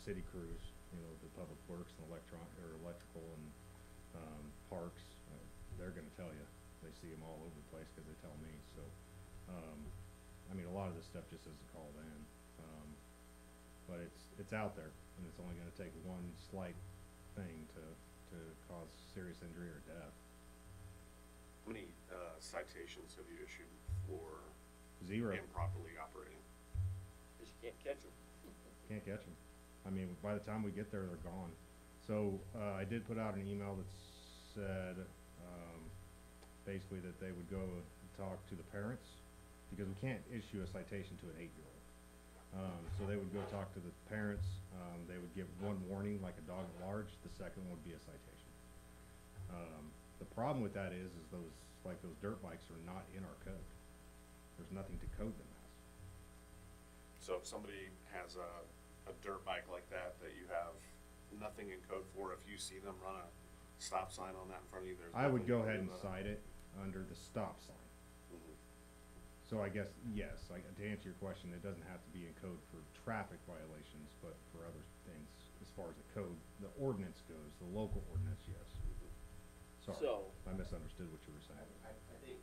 city crews, you know, the public works and electrical and parks. They're going to tell you. They see them all over the place because they tell me. So, I mean, a lot of this stuff just isn't called in, but it's out there, and it's only going to take one slight thing to cause serious injury or death. How many citations have you issued for 0. improperly operating? Because you can't catch them. Can't catch them. I mean, by the time we get there, they're gone. So I did put out an email that said basically that they would go talk to the parents, because we can't issue a citation to an 8-year-old. So they would go talk to the parents. They would give one warning, like a dog at large. The second would be a citation. The problem with that is those dirt bikes are not in our code. There's nothing to code them as. So if somebody has a dirt bike like that you have nothing in code for, if you see them run a stop sign on that in front of you, there's I would nothing go to ahead do and about it? cite it under the stop sign. Mhm. So I guess, yes, to answer your question, it doesn't have to be in code for traffic violations, but for other things, as far as the code, the ordinance goes, the local ordinance, yes. Sorry, So- I misunderstood what you were saying. I think,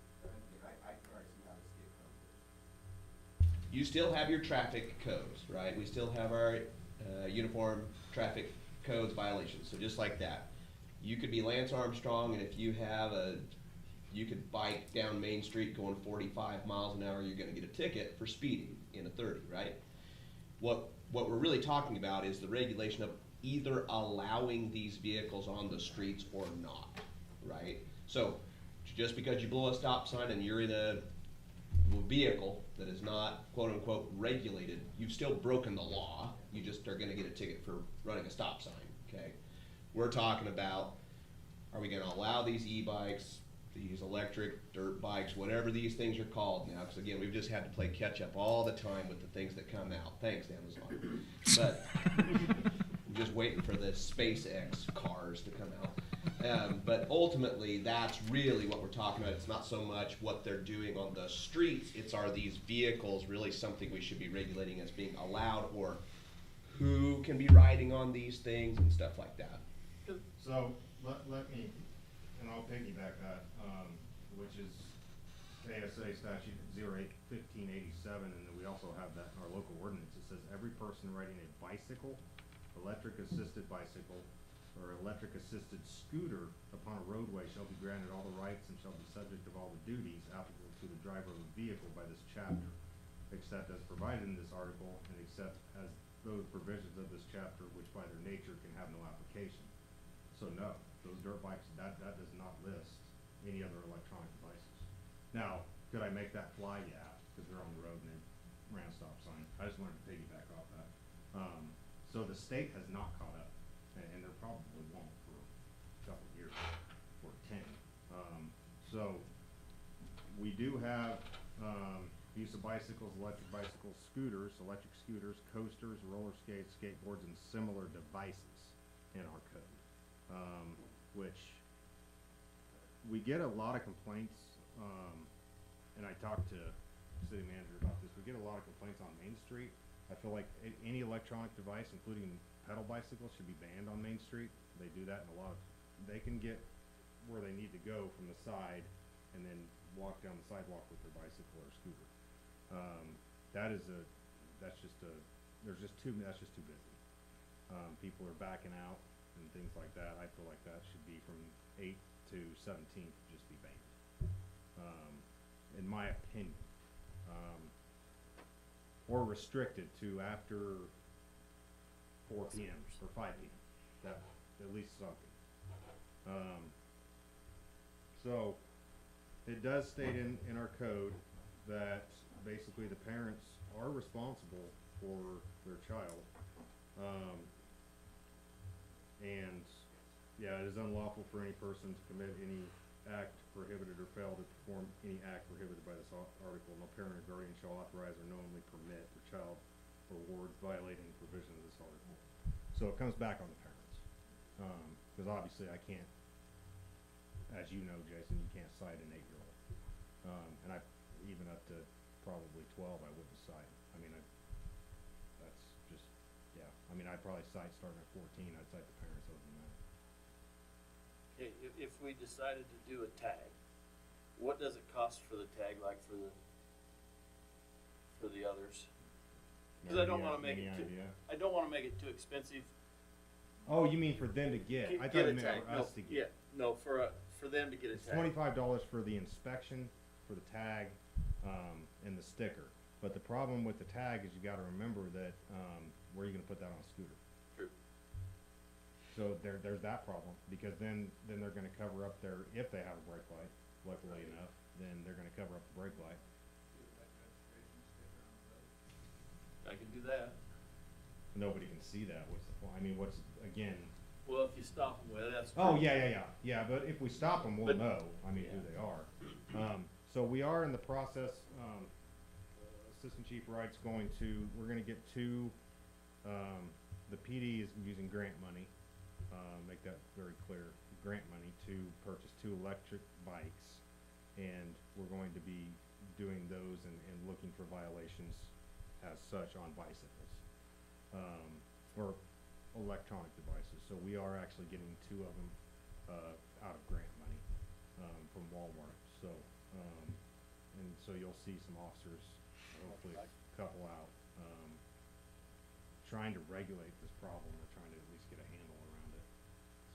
I can already see how this get accomplished. You still have your traffic codes, right? We still have our uniform traffic codes violations. So just like that, you could be Lance Armstrong, and if you have you could bike down Main Street going 45 miles an hour, you're gonna get a ticket for speeding in a 30, right? What we're really talking about is the regulation of either allowing these vehicles on the streets or not, right? So just because you blow a stop sign and you're in a vehicle that is not quote unquote regulated, you've still broken the law. You just are gonna get a ticket for running a stop sign, okay? We're talking about, are we gonna allow these e-bikes, these electric dirt bikes, whatever these things are called now, because again, we've just had to play catch up all the time with the things that come out. Thanks, Amazon. But I'm just waiting for the SpaceX cars to come out. But ultimately, that's really what we're talking about. It's not so much what they're doing on the streets, are these vehicles really something we should be regulating as being allowed, or who can be riding on these things and stuff like that. So, let me, and I'll piggyback that, which is KSA statute 08-1587, and then we also have that in our local ordinance. It says every person riding a bicycle, electric assisted bicycle, or electric assisted scooter upon a roadway shall be granted all the rights and shall be subject of all the duties applicable to the driver of the vehicle by this chapter, except as provided in this article, and except as those provisions of this chapter which by their nature can have no application. So no, those dirt bikes, that does not list any other electronic devices. Now, could I make that fly? Yeah, because they're on the road and they ran a stop sign. I just wanted to piggyback off that. So the state has not caught up, and there probably won't for a couple of years, or 10. So we do have use of bicycles, electric bicycles, scooters, electric scooters, coasters, roller skates, skateboards, and similar devices in our code. Which we get a lot of complaints, and I talked to the city manager about this. We get a lot of complaints on Main Street. I feel like any electronic device, including pedal bicycles, should be banned on Main Street. They do that in a lot of, they can get where they need to go from the side and then walk down the sidewalk with their bicycle or scooter. That's just too busy. People are backing out and things like that. I feel like that should be from 8th to 17th, just be banned, in my opinion, or restricted to after 4 p.m. or 5 p.m. That at least something. So it does state in our code that basically the parents are responsible for their child. And yeah, it is unlawful for any person to commit any act prohibited or fail to perform any act prohibited by this article. No parent or guardian shall authorize or knowingly permit the child or ward violating the provision of this article. So it comes back on the parents, because obviously I can't, as you know, Jason, you can't cite an 8-year-old, and I even up to probably 12, I wouldn't cite. I mean, that's just, yeah. I mean, I'd probably cite starting at 14. I'd cite the parents other than that. Okay, if we decided to do a tag, what does it cost for the tag, like for the others? Because I don't want to make it too. I don't want to make it too expensive. Oh, you mean for them to get? I thought you meant for us to get. Yeah, no, for them to get a It's tag. $25 for the inspection, for the tag, and the sticker. But the problem with the tag is you got to remember that where are you going to put that on a scooter? True. So there's that problem, because then they're going to cover up their, if they have a brake light, luckily enough, then they're going to cover up the brake light. I can do that. Nobody can see that. What's the point? I mean, again? Well, if you stop them, well, that's. Oh, true. yeah, but if we stop them, we'll But- know, I mean, who they are. So we are in the process, Assistant Chief Wright's we're gonna get two, the PD is using grant money, make that very clear, grant money to purchase 2 electric bikes, and we're going to be doing those and looking for violations as such on bicycles, or electronic devices. So we are actually getting 2 of them out of grant money from Walmart. So and so you'll see some officers, hopefully a couple out trying to regulate this problem, we're trying to at least get a handle around it,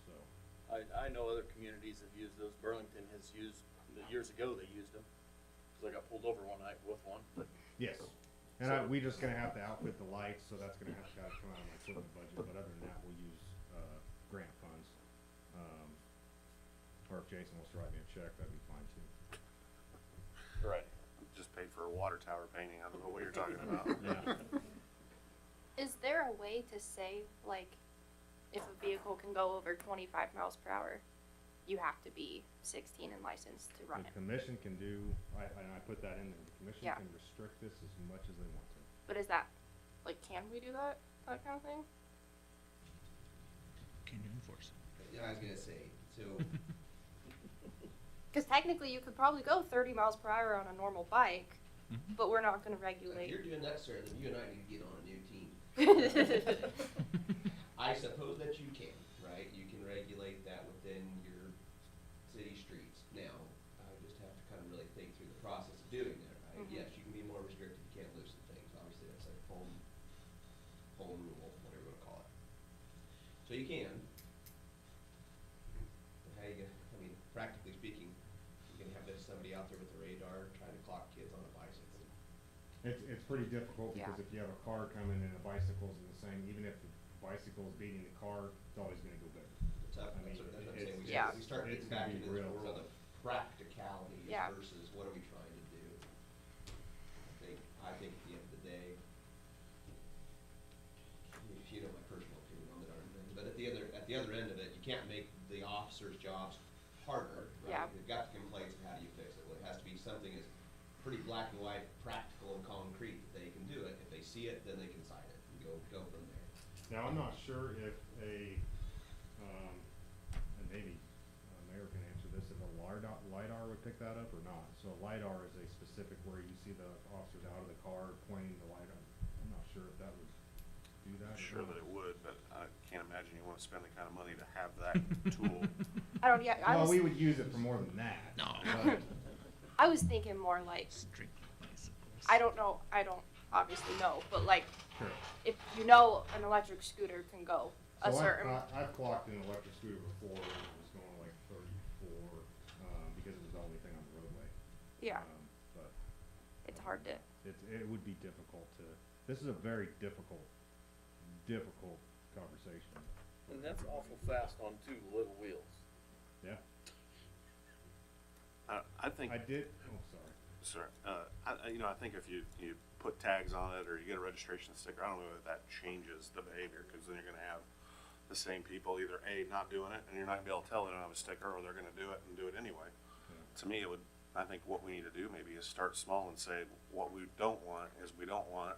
so. I know other communities have used those. Burlington has used, years ago they used them. Cause I got pulled over one night with one, but Yes, and we just gonna have to outfit the lights, so that's gonna have to come out of my equipment budget, but other than that, we'll use, grant funds. Or if Jason wants to write me a check, that'd be fine too. right. Just paid for a water tower painting, I don't know what you're talking about. Yeah, Is there a way to say, like, if a vehicle can go over 25 miles per hour, you have to be 16 and licensed to run the it? commission can do, and I put that in there, the commission Yeah. can restrict this as much as they want to. But is that, like, can we do that kind of thing? Can you enforce it? Yeah, I was gonna say, so, Because technically, you could probably go 30 miles per hour on a normal bike, but we're not going to if regulate. you're doing that, sir, then you and I need to get on a new team. I suppose that you can, right? You can regulate that within your city streets. Now, I just have to kind of really think through the process of doing that, right? Mhm. Yes, you can be more restricted, you can't loosen things. Obviously, that's like home rule, whatever you wanna call it. So you can. But how you gonna, I mean, practically speaking, you can have somebody out there with a radar trying to clock kids on a bicycle. It's pretty difficult, Yeah. because if you have a car coming and a bicycle's in the same, even if the bicycle's beating the car, it's always gonna go better. It's up, I mean, that's what I'm it's- saying, Yeah. we start it's getting gonna back be into this real world tough. of practicalities Yeah. versus what are we trying to do. I think at the end of the day, if you know my personal opinion on that argument, but at the other end of it, you can't make the officers' jobs harder, right? Yeah. They've got the complaints, and how do you fix it? Well, it has to be something that's pretty black and white, practical and concrete, that they can do it. If they see it, then they can sign it and go from there. Now, I'm not sure if and maybe Mayor can answer this, if a LiDAR would pick that up or not. So LiDAR is a specific where you see the officers out of the car pointing the LiDAR. I'm not sure if that would do that. I'm or sure not. that it would, but I can't imagine you wanna spend the kind of money to have that tool. I don't. Yeah, Well, we would use it for more than that. No. but- I was thinking more like, Strictly bicycles. I don't know. I don't obviously know, but like, Sure. if you know an electric scooter can go a So certain. I've clocked an electric scooter before, and it was going like 34, because it was the only thing on the roadway. Yeah, But it's hard to. it would be difficult to, this is a very difficult conversation. And that's awful fast on two little wheels. Yeah, I think, I did, oh, sorry. sorry, I think if you put tags on it or you get a registration sticker, I don't know if that changes the behavior, cause then you're gonna have the same people either A, not doing it, and you're not gonna be able to tell they don't have a sticker, or they're gonna do it and do it anyway. To me, I think what we need to do maybe is start small and say, what we don't want is we don't want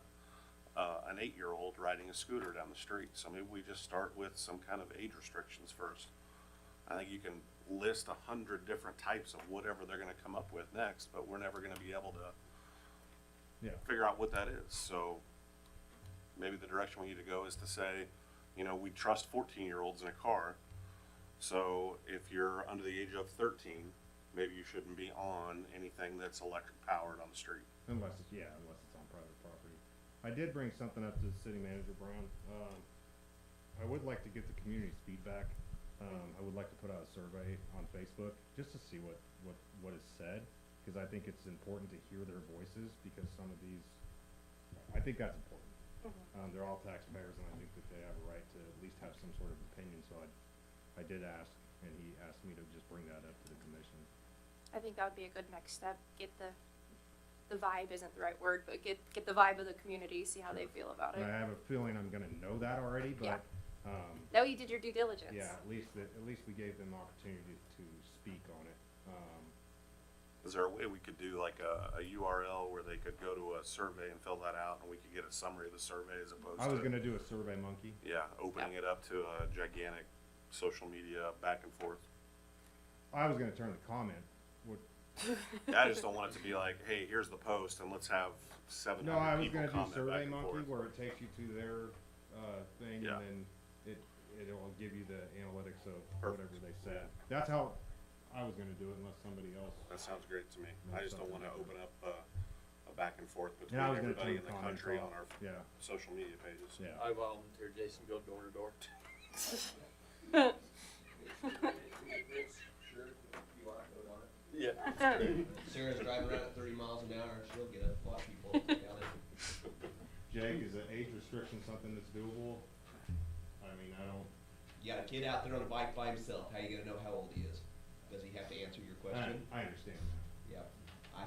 an 8-year-old riding a scooter down the street. So maybe we just start with some kind of age restrictions first. I think you can list 100 different types of whatever they're gonna come up with next, but we're never gonna be able to Yeah. figure out what that is. So maybe the direction we need to go is to say, we trust 14-year-olds in a car. So if you're under the age of 13, maybe you shouldn't be on anything that's electric powered on the street. Unless it's on private property. I did bring something up to the city manager, Brown. I would like to get the community's feedback. I would like to put out a survey on Facebook, just to see what is said, cause I think it's important to hear their voices, because some of these, I think that's important. They're all taxpayers, and I think that they have a right to at least have some sort of opinion, so I did ask, and he asked me to just bring that up to the commission. I think that would be a good next step. Get the vibe isn't the right word, but get the vibe of the community. See how they feel about And I it. have a feeling I'm gonna know that already, Yeah. but, Know you did your due diligence. yeah, at least we gave them opportunity to speak on it. Is there a way we could do like a URL where they could go to a survey and fill that out, and we could get a summary of the survey as opposed to? I was gonna do a Survey Monkey. Yeah, opening it up to a gigantic social media back and forth. I was gonna turn the comment. I just don't want it to be like, hey, here's the post, and let's have No, I 700 was people gonna do comment back Survey and Monkey, forth. where it takes you to their, thing, Yeah. and then it'll give you the analytics of Perfect. whatever they said. That's how I was gonna do it, unless somebody else. That sounds great to me. No, I just don't something wanna different. open up a a back and forth between And I was gonna everybody turn in the comments country off. on our Yeah, social media pages. yeah. I volunteer Jason go door to door. Yeah. Sarah's driving around at 30 miles an hour, she'll get a flashy pole down it. Jake, is an age restriction something that's doable? I mean, I don't, You got a kid out there on a bike by himself, how you gonna know how old he is? Does he have to answer your question? I understand that. Yep, I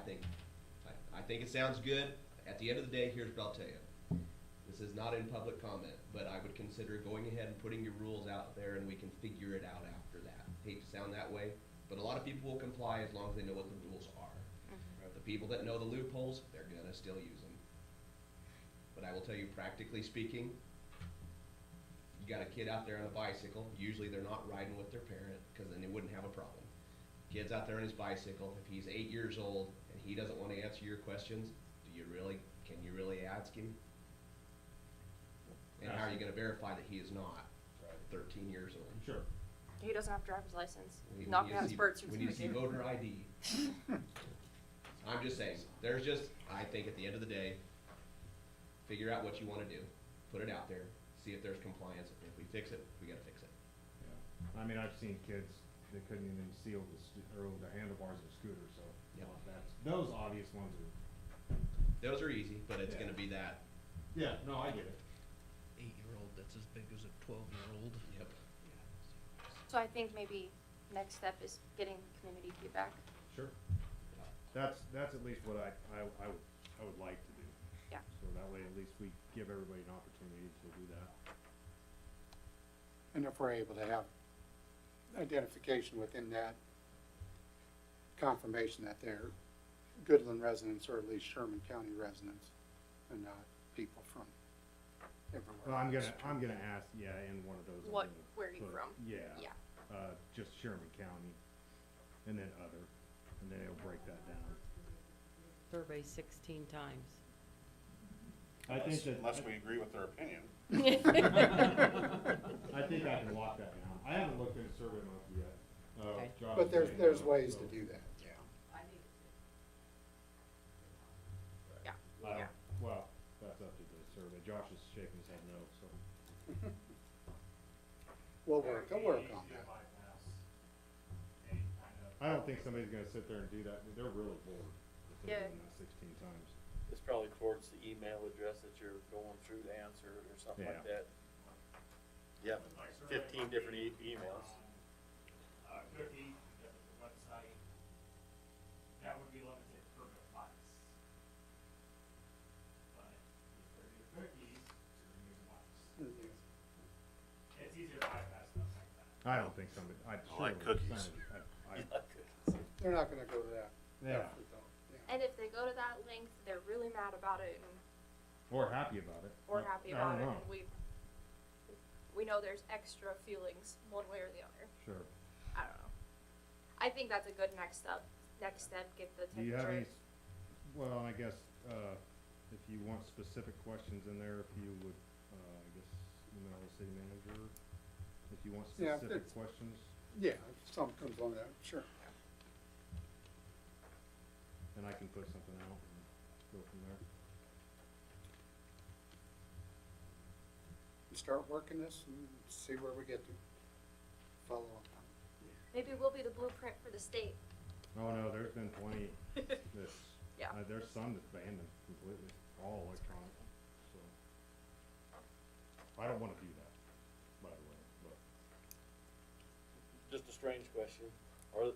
think it sounds good. At the end of the day, here's what I'll tell you. This is not in public comment, but I would consider going ahead and putting your rules out there and we can figure it out after that. Hate to sound that way, but a lot of people will comply as long as they know what the rules are. The people that know the loopholes, they're gonna still use them. But I will tell you, practically speaking, you got a kid out there on a bicycle, usually they're not riding with their parent, cause then they wouldn't have a problem. Kid's out there on his bicycle, if he's 8 years old and he doesn't wanna answer your questions, can you really ask him? And how are you gonna verify that he is not 13 years old? Sure. He doesn't have a driver's license. We Not need gonna to have see- birth We need to see certificate. voter ID. I'm just saying, I think at the end of the day, figure out what you wanna do, put it out there, see if there's compliance. If we fix it, we gotta fix it. Yeah. I mean, I've seen kids that couldn't even seal the handlebars of a scooter, so. Yep. Those obvious ones are. Those are easy, but it's Yeah. gonna be that. Yeah, no, I get it. 8-year-old that's as big as a 12-year-old. Yep. So I think maybe next step is getting community feedback. Sure. That's at least what I would like to do. Yeah. So that way at least we give everybody an opportunity to do that. And if we're able to have identification within that confirmation that they're Goodland residents or at least Sherman County residents and not people from everywhere. Well, I'm else. gonna ask, yeah, in one of those. I'm What, gonna where are you put- from? Yeah. Yeah. Just Sherman County, and then other, and then it'll break that down. Survey 16 times. I think that. Unless we agree with their opinion. I think I can lock that down. I haven't looked into Survey Monkey yet. Okay. Josh But is saying there's no, ways so, to do that, yeah. Yeah. Well, that's up to the survey. Josh is shaking his head no, so. We'll work on that. I don't think somebody's gonna sit there and do that. They're really bored if they're Yeah. doing that 16 times. It's probably towards the email address that you're going through to answer or something like Yeah. that. Yeah, 15 different emails. Cookie, the website, that would be limited per device. But if they're your cookies, you're gonna use device. It's easier to bypass stuff like that. I don't think somebody, I like cookies. They're not gonna go to that. Yeah, effort, though. Yeah. And if they go to that length, they're really mad about it and or happy about it. or happy I about it, don't know. and we know there's extra feelings one way or the other. Sure. I don't know. I think that's a good next step. Get the Do you have temperature. any, well, I guess, if you want specific questions in there, if you would, I guess, email the city manager, if you want Yeah, specific it's- questions, Yeah, if something comes on that, sure. then I can put something out and go from there. Start working this and see where we get to. Follow up on it. Maybe we'll be the blueprint for the state. Oh, no, there's been plenty that's, Yeah. there's some that's banned them completely, all electronic, so. I don't wanna do that, by the way, but. Just a strange question. Are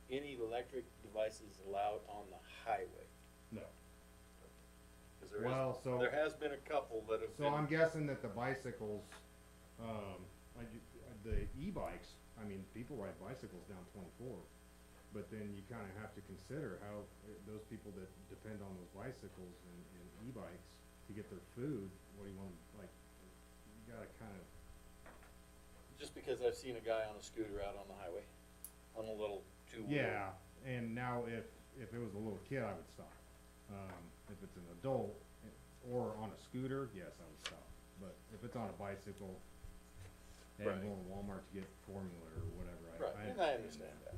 any electric devices allowed on the highway? No. 'Cause there is- Well, so. there has been a couple that have So been. I'm guessing that the bicycles, the e-bikes, I mean, people ride bicycles down 24, but then you kinda have to consider how, those people that depend on those bicycles and e-bikes to get their food, what do you want, like, you gotta kinda, Just because I've seen a guy on a scooter out on the highway, on a little two-wheel. yeah, and now if it was a little kid, I would stop. If it's an adult, or on a scooter, yes, I would stop, but if it's on a bicycle, and Right. going to Walmart to get formula or whatever, Right, and I understand that.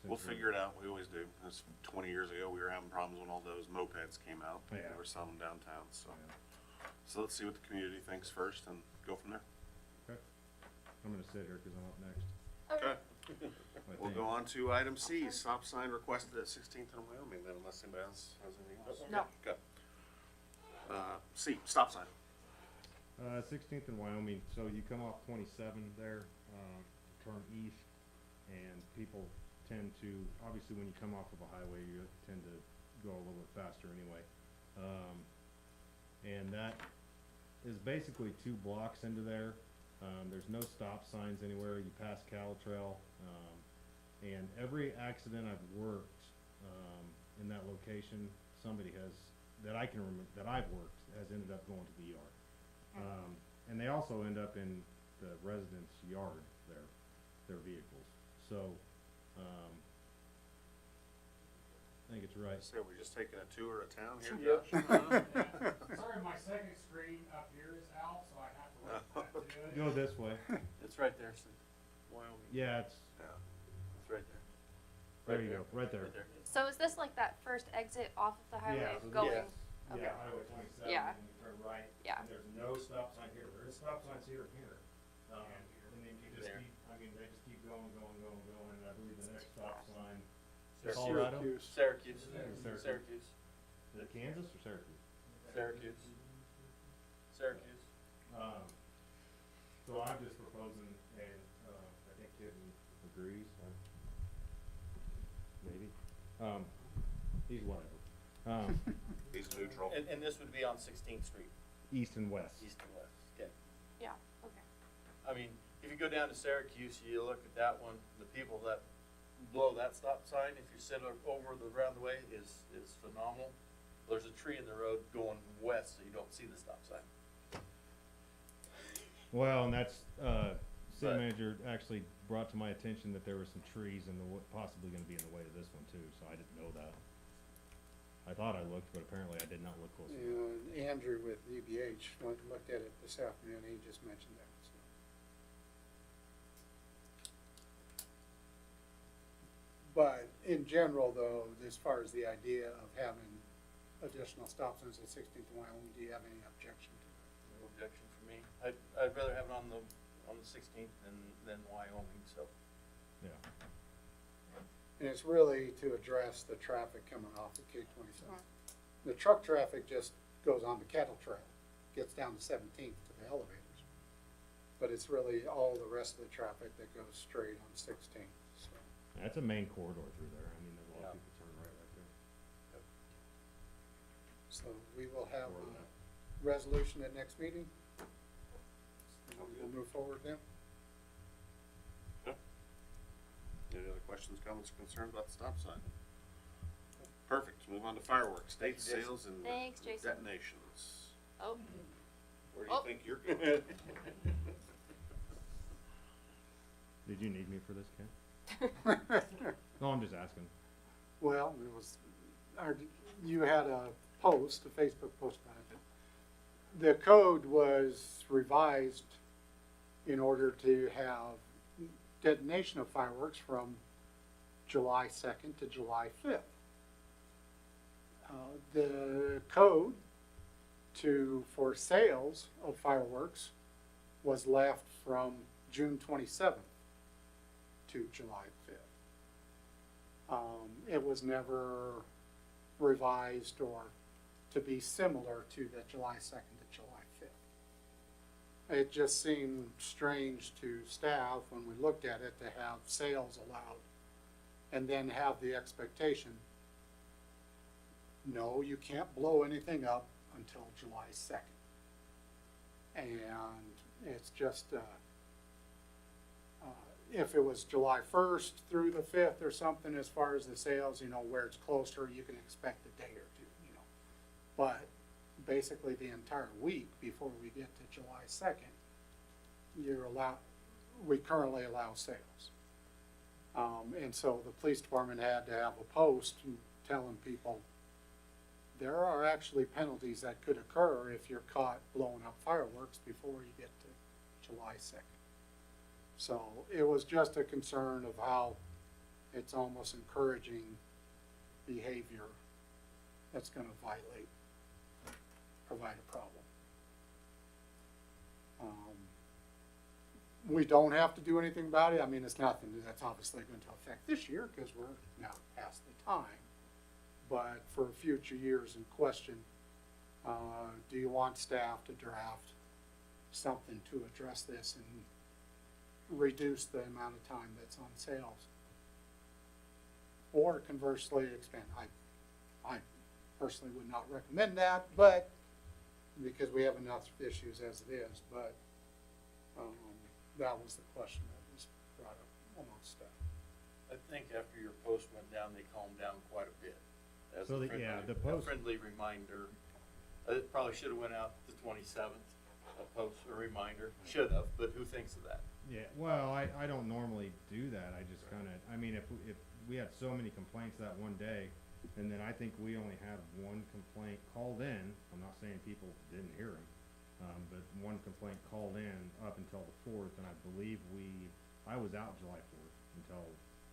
So We'll figure it out, we always do. That's 20 years ago, we were having problems when all those mopeds came out. Yeah. They were selling them downtown, so. So let's see what the community thinks first and go from there. Okay. I'm gonna sit here because I'm up next. Okay. I We'll think. go on to item C, stop sign requested at 16th and Wyoming, then unless anybody else has anything else. No. Okay. C, stop sign. 16th and Wyoming, so you come off 27 there, turn east, and people tend to, obviously when you come off of a highway, you tend to go a little bit faster anyway. And that is basically 2 blocks into there. There's no stop signs anywhere. You pass Cattle Trail, and every accident I've worked in that location, somebody has, that I can remember, that I've worked, has ended up going to the ER. And they also end up in the residence yard there, their vehicles. So, I think it's right. So we're just taking a tour of town here, Yep. Josh? Sorry, my second screen up here is out, so I have to work that to it. Go this way. It's right there, Wyoming. Yeah, it's, It's right there. there you go, right there. Right there. So is this like that first exit off of the highway so going? yes. Okay. Yeah, Highway 27, Yeah. and you turn right. Yeah. And there's no stop sign here. There is stop signs here and here. And then you just There. keep, I mean, they just keep going, and I believe the next stop sign, Syracuse. Colorado? Syracuse. Syracuse. Syracuse. Is it Kansas or Syracuse? Syracuse. Syracuse. So I'm just proposing, and, I think Kitten agrees, maybe, he's whatever. He's neutral. And this would be on 16th Street, East and west. east and west. Okay. Yeah, okay. I mean, if you go down to Syracuse, you look at that one, the people that blow that stop sign, if you sit over the round the way, is phenomenal. There's a tree in the road going west, so you don't see the stop sign. Well, and that's, city But- manager actually brought to my attention that there were some trees in the, possibly gonna be in the way of this one too, so I didn't know that. I thought I looked, but apparently I did not look close enough. And Andrew with UBH went and looked at it this afternoon, he just mentioned that, so. But in general though, as far as the idea of having additional stop signs at 16th and Wyoming, do you have any objection to it? No objection for me. I'd rather have it on the 16th than Wyoming, so. Yeah. And it's really to address the traffic coming off of K-27. The truck traffic just goes on the Cattle Trail, gets down to 17th to the elevators. But it's really all the rest of the traffic that goes straight on 16th, so. That's a main corridor through there. I mean, there's a lot Yeah. of people turn right there. So we will have Or a that. resolution at next meeting. We'll move forward then. Any other questions, comments, concerns about the stop sign? Perfect, move on to fireworks, dates, Jason. sales, and Thanks, Jason. detonations. Oh, Where do you Oh. think you're going? Did you need me for this, Ken? No, I'm just asking. Well, it was, you had a post, a Facebook post about it. The code was revised in order to have detonation of fireworks from July 2nd to July 5th. The code for sales of fireworks was left from June 27th to July 5th. It was never revised or to be similar to the July 2nd to July 5th. It just seemed strange to staff when we looked at it to have sales allowed and then have the expectation, no, you can't blow anything up until July 2nd. And it's just, if it was July 1st through the 5th or something, as far as the sales, you know, where it's closer, you can expect a day or two, you know. But basically the entire week before we get to July 2nd, we currently allow sales. And so the police department had to have a post telling people there are actually penalties that could occur if you're caught blowing up fireworks before you get to July 2nd. So it was just a concern of how it's almost encouraging behavior that's gonna provide a problem. We don't have to do anything about it. I mean, it's nothing that's obviously going to affect this year because we're now past the time. But for future years in question, do you want staff to draft something to address this and reduce the amount of time that's on sales? Or conversely expand? I personally would not recommend that, but because we have enough issues as it is, but that was the question that was brought up amongst staff. I think after your post went down, they calmed down quite a bit. As So a the friendly, post- a friendly reminder. It probably should have went out the 27th, a post, a reminder. Should have, but who thinks of that? Yeah, well, I don't normally do that. I just kinda, I mean, if we had so many complaints that one day, and then I think we only had one complaint called in, I'm not saying people didn't hear them, but one complaint called in up until the 4th, and I believe I was out July 4th until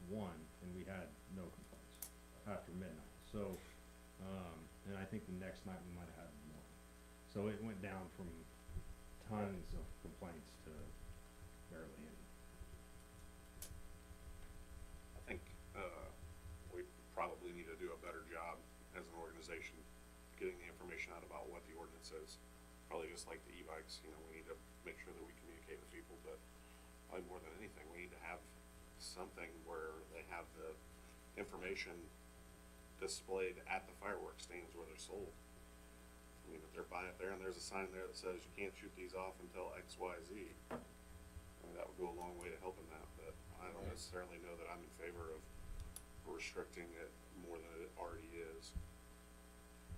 1, and we had no complaints after midnight. So, and I think the next night we might have had one. So it went down from tons of complaints to barely any. I think, we probably need to do a better job as an organization getting the information out about what the ordinance is. Probably just like the e-bikes, you know, we need to make sure that we communicate with people, but probably more than anything, we need to have something where they have the information displayed at the fireworks stands where they're sold. I mean, if they're buying it there and there's a sign there that says you can't shoot these off until X, Y, Z, I mean, that would go a long way to helping that, but I don't necessarily know that I'm in favor of restricting it more than it already is.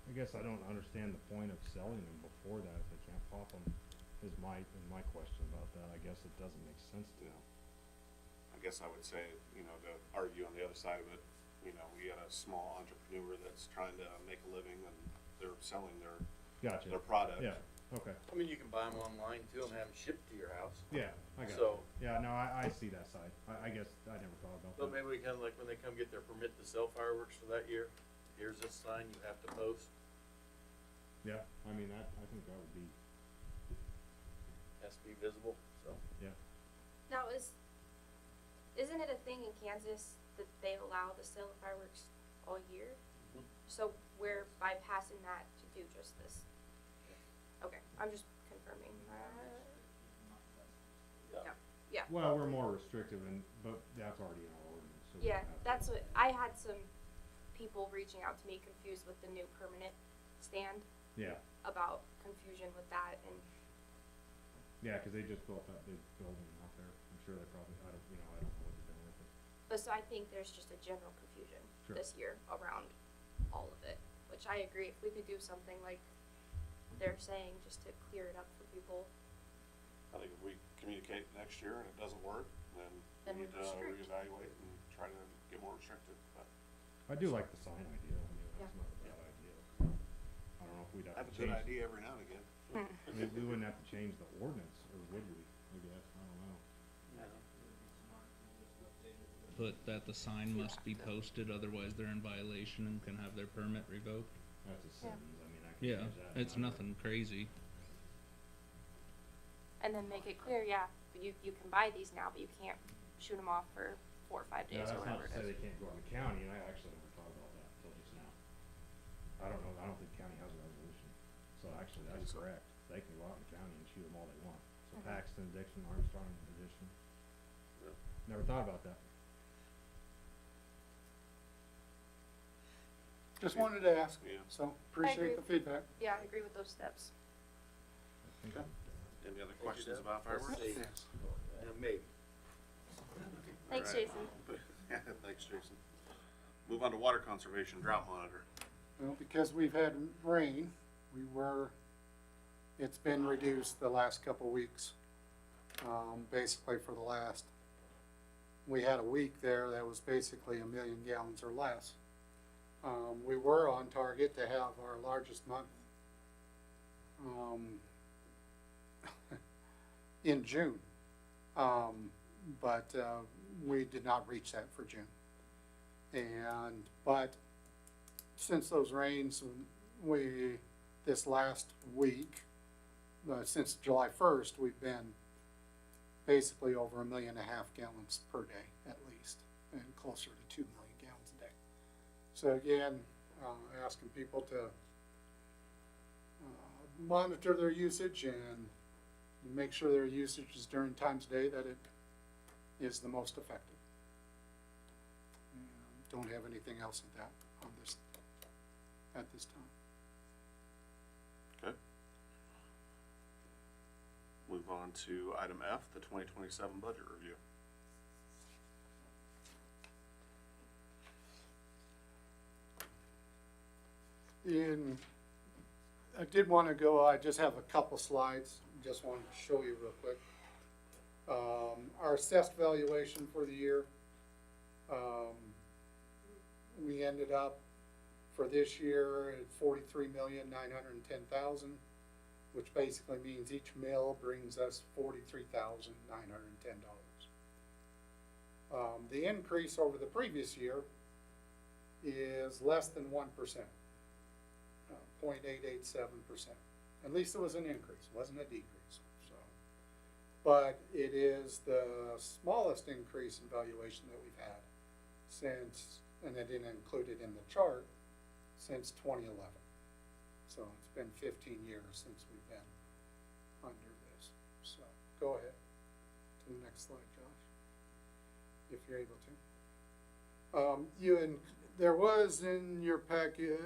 I guess I don't understand the point of selling them before that if they can't pop them, is my question about that. I guess it doesn't make sense to. You know, I guess I would say, you know, to argue on the other side of it, you know, we got a small entrepreneur that's trying to make a living and they're selling their Gotcha. product. Yeah, okay. I mean, you can buy them online too and have them shipped to your house. Yeah, I got So- it. Yeah, no, I see that side. I guess I never thought about So that. maybe we can, like, when they come get their permit to sell fireworks for that year, here's this sign you have to post, Yeah, I mean, I think that would be, has to be visible, so. yeah. Now, isn't it a thing in Kansas that they allow the sale of fireworks all year? Mhm. So we're bypassing that to do just this? Okay, I'm just confirming. Yeah, Well, we're more restrictive but that's already in our ordinance, so. we yeah, don't have to- that's what, I had some people reaching out to me confused with the new permanent stand Yeah, about confusion with that, and yeah, cause they just built that big building out there. I'm sure they probably, I don't know what they're doing with it. but so I think there's just a general confusion Sure. this year around all of it, which I agree, if we could do something like they're saying, just to clear it up for people. I think if we communicate next year and it doesn't work, then Then we we need to restrict. reevaluate and try to get more restrictive, but I do like the sign idea. I mean, Yeah. that's not a bad idea. I don't know if we'd I have have to a good change. idea every now and again. We wouldn't have to change the ordinance, or would we? I guess, I don't know. Put that the sign must be posted, otherwise they're in violation and can have their permit revoked. That's a sentence, I mean, I can Yeah, change that. it's nothing crazy. And then make it clear, yeah, but you can buy these now, but you can't shoot them off for 4 or 5 Yeah, days or that's not whatever to say it they is. can't go in the county, and I actually never thought about that until just now. I don't know, I don't think county has a resolution, so actually, that's correct. They can go out in the county and shoot them all they want. So Mhm. Paxton, Dixon, Armstrong, Edition. Yeah. Never thought about that. Just wanted to ask, Yeah. so appreciate the feedback. Yeah, I agree with those steps. I think Okay. Any other Thank you, questions Deb. about fireworks? Let's see. Yes. Maybe. Thanks, Alright. Jason. Yeah, thanks, Jason. Move on to water conservation drought monitor. Well, because we've had rain, it's been reduced the last couple weeks. Basically for the last, we had a week there that was basically 1 million gallons or less. We were on target to have our largest month, in June. But we did not reach that for June. But since those rains, this last week, since July 1st, we've been basically over 1.5 million gallons per day at least, and closer to 2 million gallons a day. So again, asking people to monitor their usage and make sure their usage is during times of day that it is the most effective. Don't have anything else with that on this at this time. Okay. Move on to item F, the 2027 budget review. I did want to go, I just have a couple slides, just wanted to show you real quick. Our assessed valuation for the year, we ended up for this year at 43,910,000, which basically means each mill brings us $43,910. The increase over the previous year is less than 1%, 0.887%. At least it was an increase, wasn't a decrease. So, but it is the smallest increase in valuation that we've had since, and I didn't include it in the chart, since 2011. So it's been 15 years since we've been under this. So go ahead to the next slide, Josh, if you're able to. There was in your packet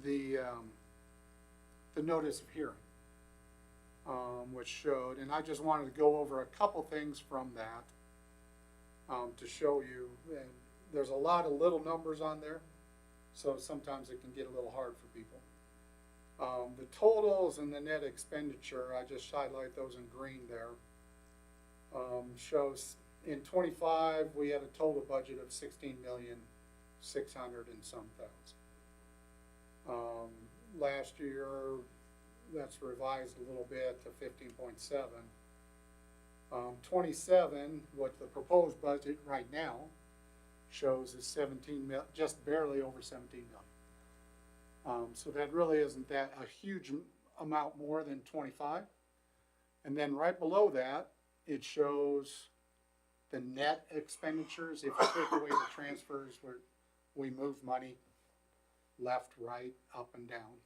the notice of hearing, which showed, and I just wanted to go over a couple things from that to show you. And there's a lot of little numbers on there, so sometimes it can get a little hard for people. The totals and the net expenditure, I just highlight those in green there, shows in 25 we had a total budget of 16,600,000 and some thousand. Last year, that's revised a little bit to 15.7. 27, what the proposed budget right now shows is 17 mil, just barely over 17 million. So that really isn't that a huge amount more than 25. And then right below that, it shows the net expenditures. If you take away the transfers where we move money left, right, up, and down.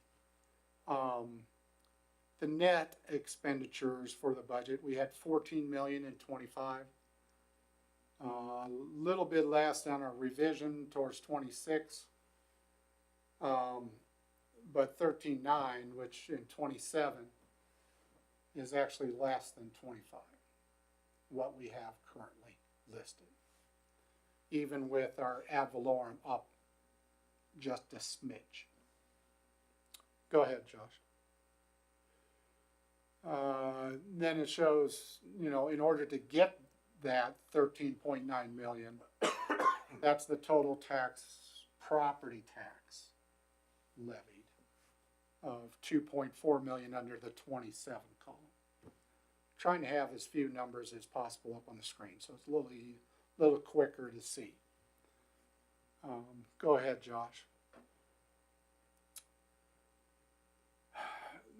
The net expenditures for the budget, we had 14 million in 25. A little bit less on our revision towards 26, but 13.9, which in 27 is actually less than 25, what we have currently listed. Even with our ad valorem up just a smidge. Go ahead, Josh. Then it shows, in order to get that 13.9 million, that's the total property tax levied of 2.4 million under the 27 column. Trying to have as few numbers as possible up on the screen, so it's a little quicker to see. Go ahead, Josh.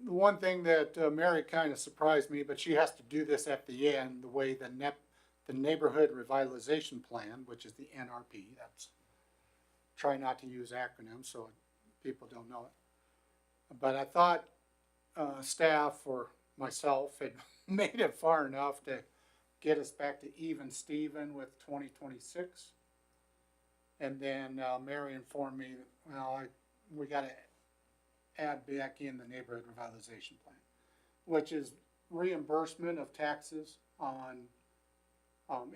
The one thing that Mary kind of surprised me, but she has to do this at the end, the way the Neighborhood Revitalization Plan, which is the NRP, that's, try not to use acronyms so people don't know it. But I thought staff or myself had made it far enough to get us back to even Steven with 2026. And then Mary informed me, well, we got to add back in the Neighborhood Revitalization Plan, which is reimbursement of taxes on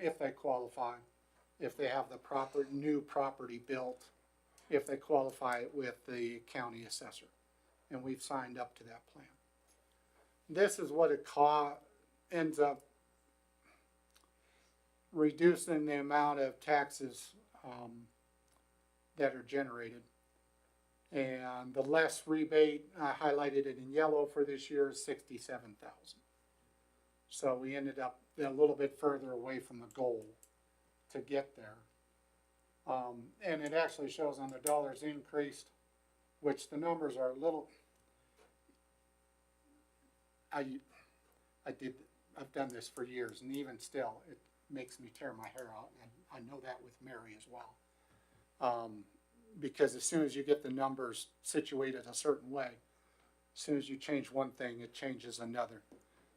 if they qualify, if they have the new property built, if they qualify with the county assessor. And we've signed up to that plan. This is what it ends up reducing the amount of taxes that are generated. And the less rebate, I highlighted it in yellow for this year, is 67,000. So we ended up a little bit further away from the goal to get there. And it actually shows on the dollars increased, which the numbers are a little, I've done this for years, and even still, it makes me tear my hair out, and I know that with Mary as well. Because as soon as you get the numbers situated a certain way, as soon as you change one thing, it changes another.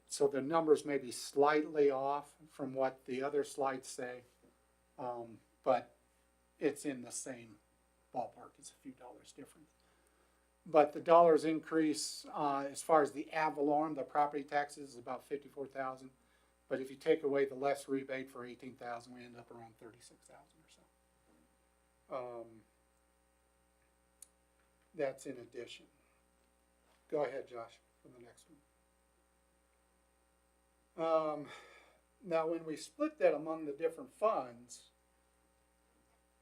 So the numbers may be slightly off from what the other slides say, but it's in the same ballpark. It's a few dollars different. But the dollars increase, as far as the ad valorem, the property taxes, is about 54,000. But if you take away the less rebate for 18,000, we end up around 36,000 or so. That's in addition. Go ahead, Josh, for the next one. Now, when we split that among the different funds,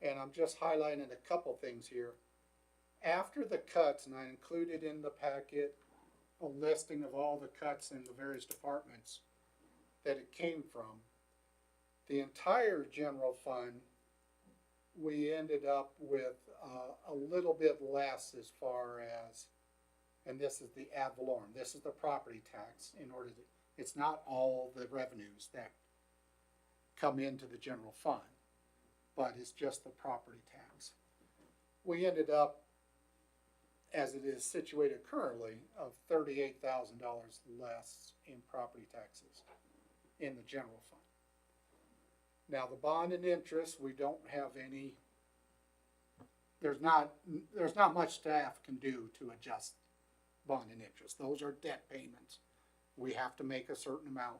and I'm just highlighting a couple things here. After the cuts, and I included in the packet a listing of all the cuts in the various departments that it came from, the entire general fund, we ended up with a little bit less as far as, and this is the ad valorem, this is the property tax, in order to, it's not all the revenues that come into the general fund, but it's just the property tax. We ended up, as it is situated currently, of $38,000 less in property taxes in the general fund. Now the bond and interest, we don't have any, there's not much staff can do to adjust bond and interest. Those are debt payments. We have to make a certain amount.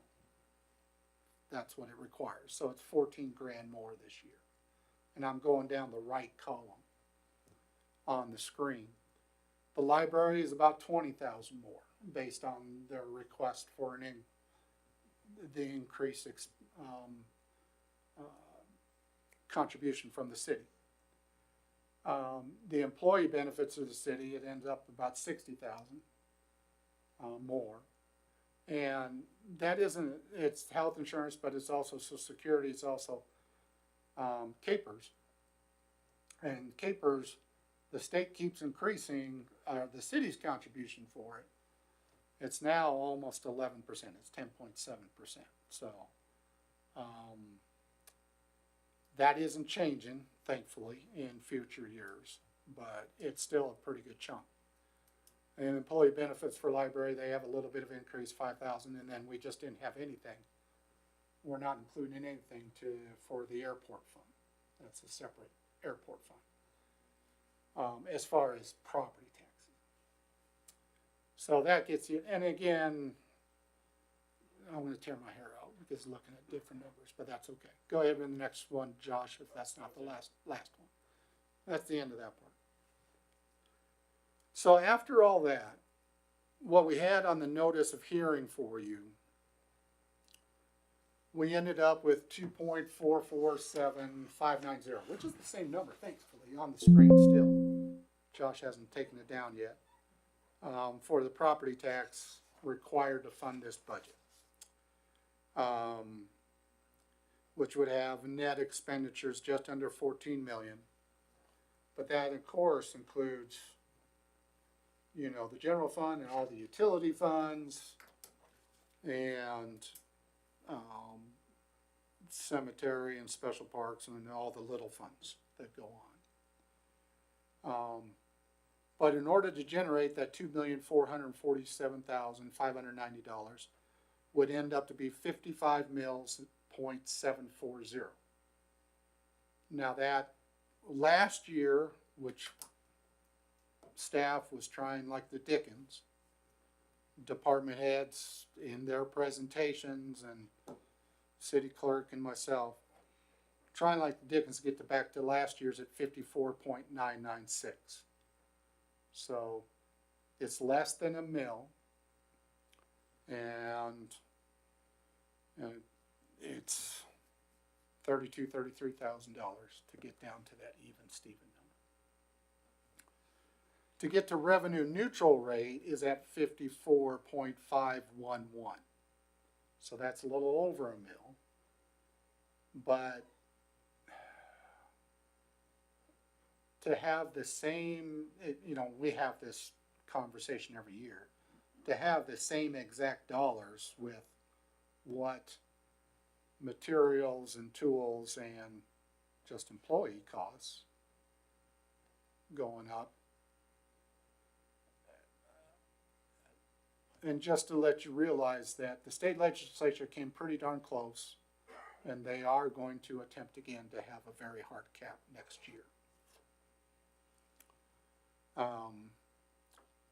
That's what it requires. So it's 14 grand more this year. And I'm going down the right column on the screen. The library is about 20,000 more based on their request for the increased contribution from the city. The employee benefits of the city, it ends up about 60,000 more. And that isn't, it's health insurance, but it's also Social Security, it's also CAPERS. And CAPERS, the state keeps increasing the city's contribution for it. It's now almost 11%, it's 10.7%. So that isn't changing, thankfully, in future years, but it's still a pretty good chunk. And employee benefits for library, they have a little bit of increase, 5,000, and then we just didn't have anything. We're not including anything for the airport fund. That's a separate airport fund. As far as property taxes. So that gets you, and again, I'm going to tear my hair out because looking at different numbers, but that's okay. Go ahead with the next one, Josh, if that's not the last one. That's the end of that part. So after all that, what we had on the notice of hearing for you, we ended up with 2.447590, which is the same number, thankfully, on the screen still. Josh hasn't taken it down yet, for the property tax required to fund this budget, which would have net expenditures just under 14 million. But that, of course, includes, you know, the general fund and all the utility funds and cemetery and special parks and all the little funds that go on. But in order to generate that $2,447,590 would end up to be 55 mils .740. Now that last year, which staff was trying like the Dickens, department heads in their presentations and city clerk and myself, trying like the Dickens to get back to last year's at 54.996. So it's less than a mil, and it's $33,000 to get down to that even Steven number. To get to revenue neutral rate is at 54.511. So that's a little over a mil. But to have the same, we have this conversation every year, to have the same exact dollars with what materials and tools and just employee costs going up. And just to let you realize that the state legislature came pretty darn close, and they are going to attempt again to have a very hard cap next year.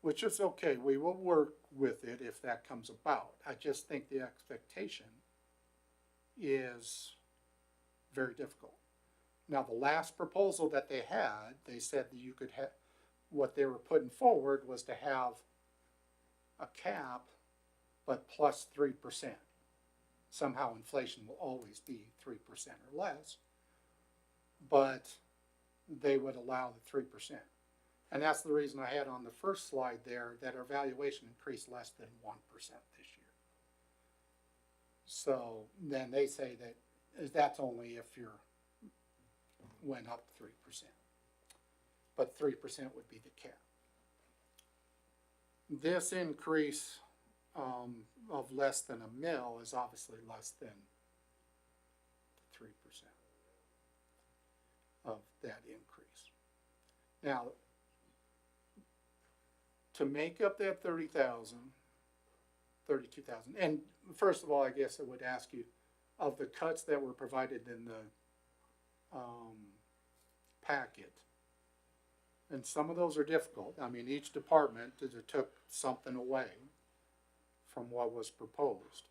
Which is okay. We will work with it if that comes about. I just think the expectation is very difficult. Now, the last proposal that they had, they said that you could have, what they were putting forward was to have a cap, but plus 3%. Somehow inflation will always be 3% or less, but they would allow the 3%. And that's the reason I had on the first slide there that our valuation increased less than 1% this year. So then they say that that's only if you went up 3%. But 3% would be the cap. This increase of less than a mil is obviously less than 3% of that increase. Now, to make up that 32,000, and first of all, I guess I would ask you, of the cuts that were provided in the packet, and some of those are difficult. I mean, each department took something away from what was proposed.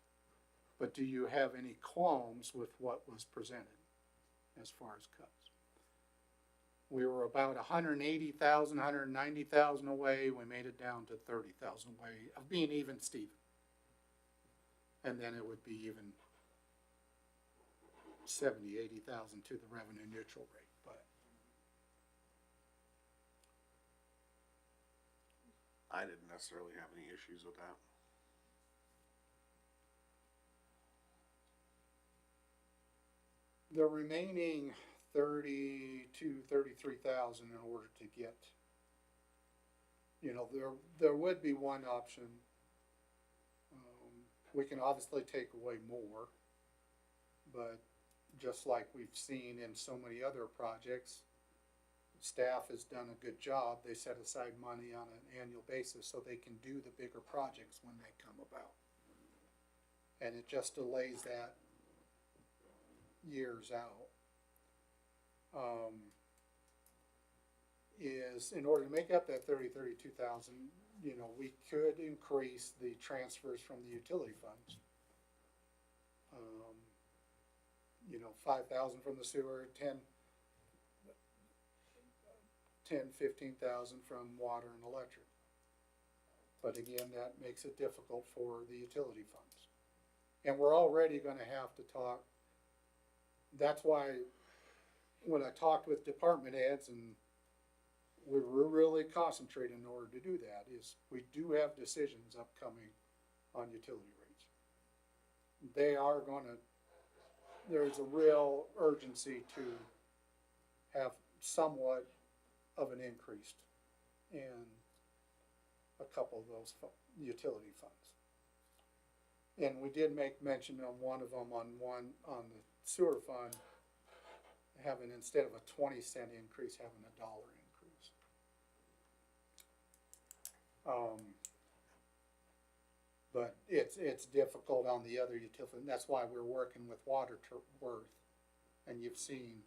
But do you have any qualms with what was presented as far as cuts? We were about 180,000, 190,000 away. We made it down to 30,000 away of being even Steven. And then it would be even 70, 80,000 to the revenue neutral rate. But I didn't necessarily have any issues with that. the remaining 33,000 in order to get, there would be one option. We can obviously take away more, but just like we've seen in so many other projects, staff has done a good job. They set aside money on an annual basis so they can do the bigger projects when they come about. And it just delays that years out. Is in order to make up that 32,000, we could increase the transfers from the utility funds. 5,000 from the sewer, 15,000 from water and electric. But again, that makes it difficult for the utility funds. And we're already going to have to talk. That's why when I talked with department heads, and we were really concentrating in order to do that, is we do have decisions upcoming on utility rates. They are going to, there's a real urgency to have somewhat of an increase in a couple of those utility funds. And we did make mention on one of them on the sewer fund, having, instead of a 20-cent increase, having a $1 increase. But it's difficult on the other utility, and that's why we're working with Waterworth, and you've seen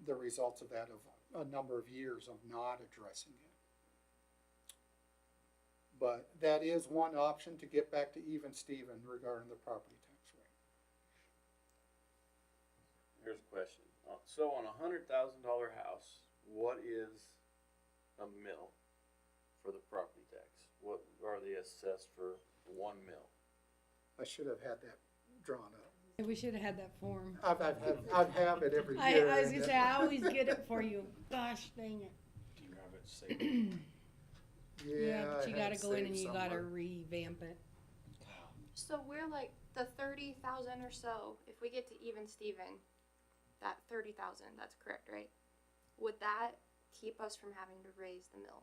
the results of that, of a number of years of not addressing it. But that is one option to get back to even Steven regarding the property tax rate. Here's a question. So on $100,000 house, what is a mill for the property tax? What are they assessed for 1 mill? I should have had that drawn up. We should have had that form. I've have it every I year. was gonna say, I always get it for you. Gosh dang it. Do you have it saved? Yeah, but you I had gotta go in and saved you gotta somewhere. revamp it. So we're like the 30,000 or so, if we get to even Steven, that 30,000, that's correct, right? Would that keep us from having to raise the mill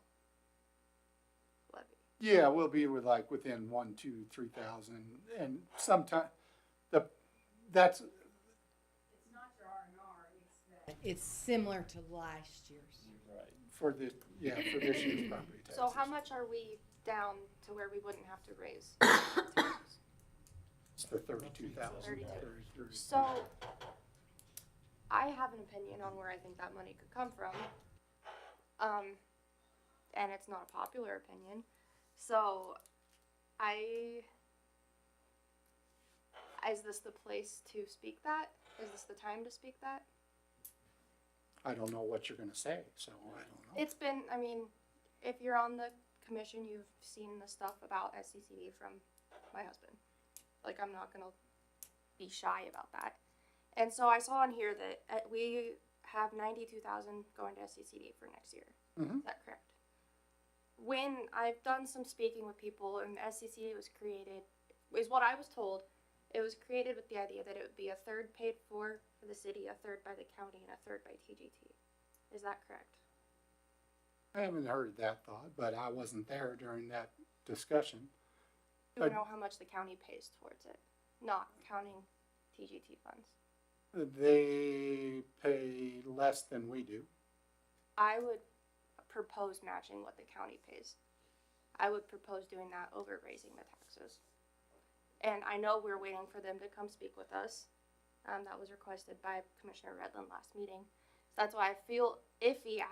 levy? Yeah, we'll be with like within 1, 2, 3,000, and sometime, that's, It's not your R&R, it's that. It's similar to last year's. Right. for the, yeah, for this year's property taxes. So how much are we down to where we wouldn't have to raise taxes? It's the 32,000. 32. So, I have an opinion on where I think that money could come from. And it's not a popular opinion. So, is this the place to speak that? Is this the time to speak that? I don't know what you're gonna say, so I don't know. It's been, I mean, if you're on the commission, you've seen the stuff about SCCD from my husband. Like, I'm not gonna be shy about that. And so I saw on here that we have 92,000 going to SCCD for next year. Mhm. Is that correct? When I've done some speaking with people and SCCD was created, is what I was told, it was created with the idea that it would be a third paid for the city, a third by the county, and a third by TGT. Is that correct? I haven't heard that thought, but I wasn't there during that discussion. Do we know how much the county pays towards it? Not counting TGT funds. They pay less than we do. I would propose matching what the county pays. I would propose doing that over raising the taxes. And I know we're waiting for them to come speak with us. That was requested by Commissioner Redland last meeting. So that's why I feel iffy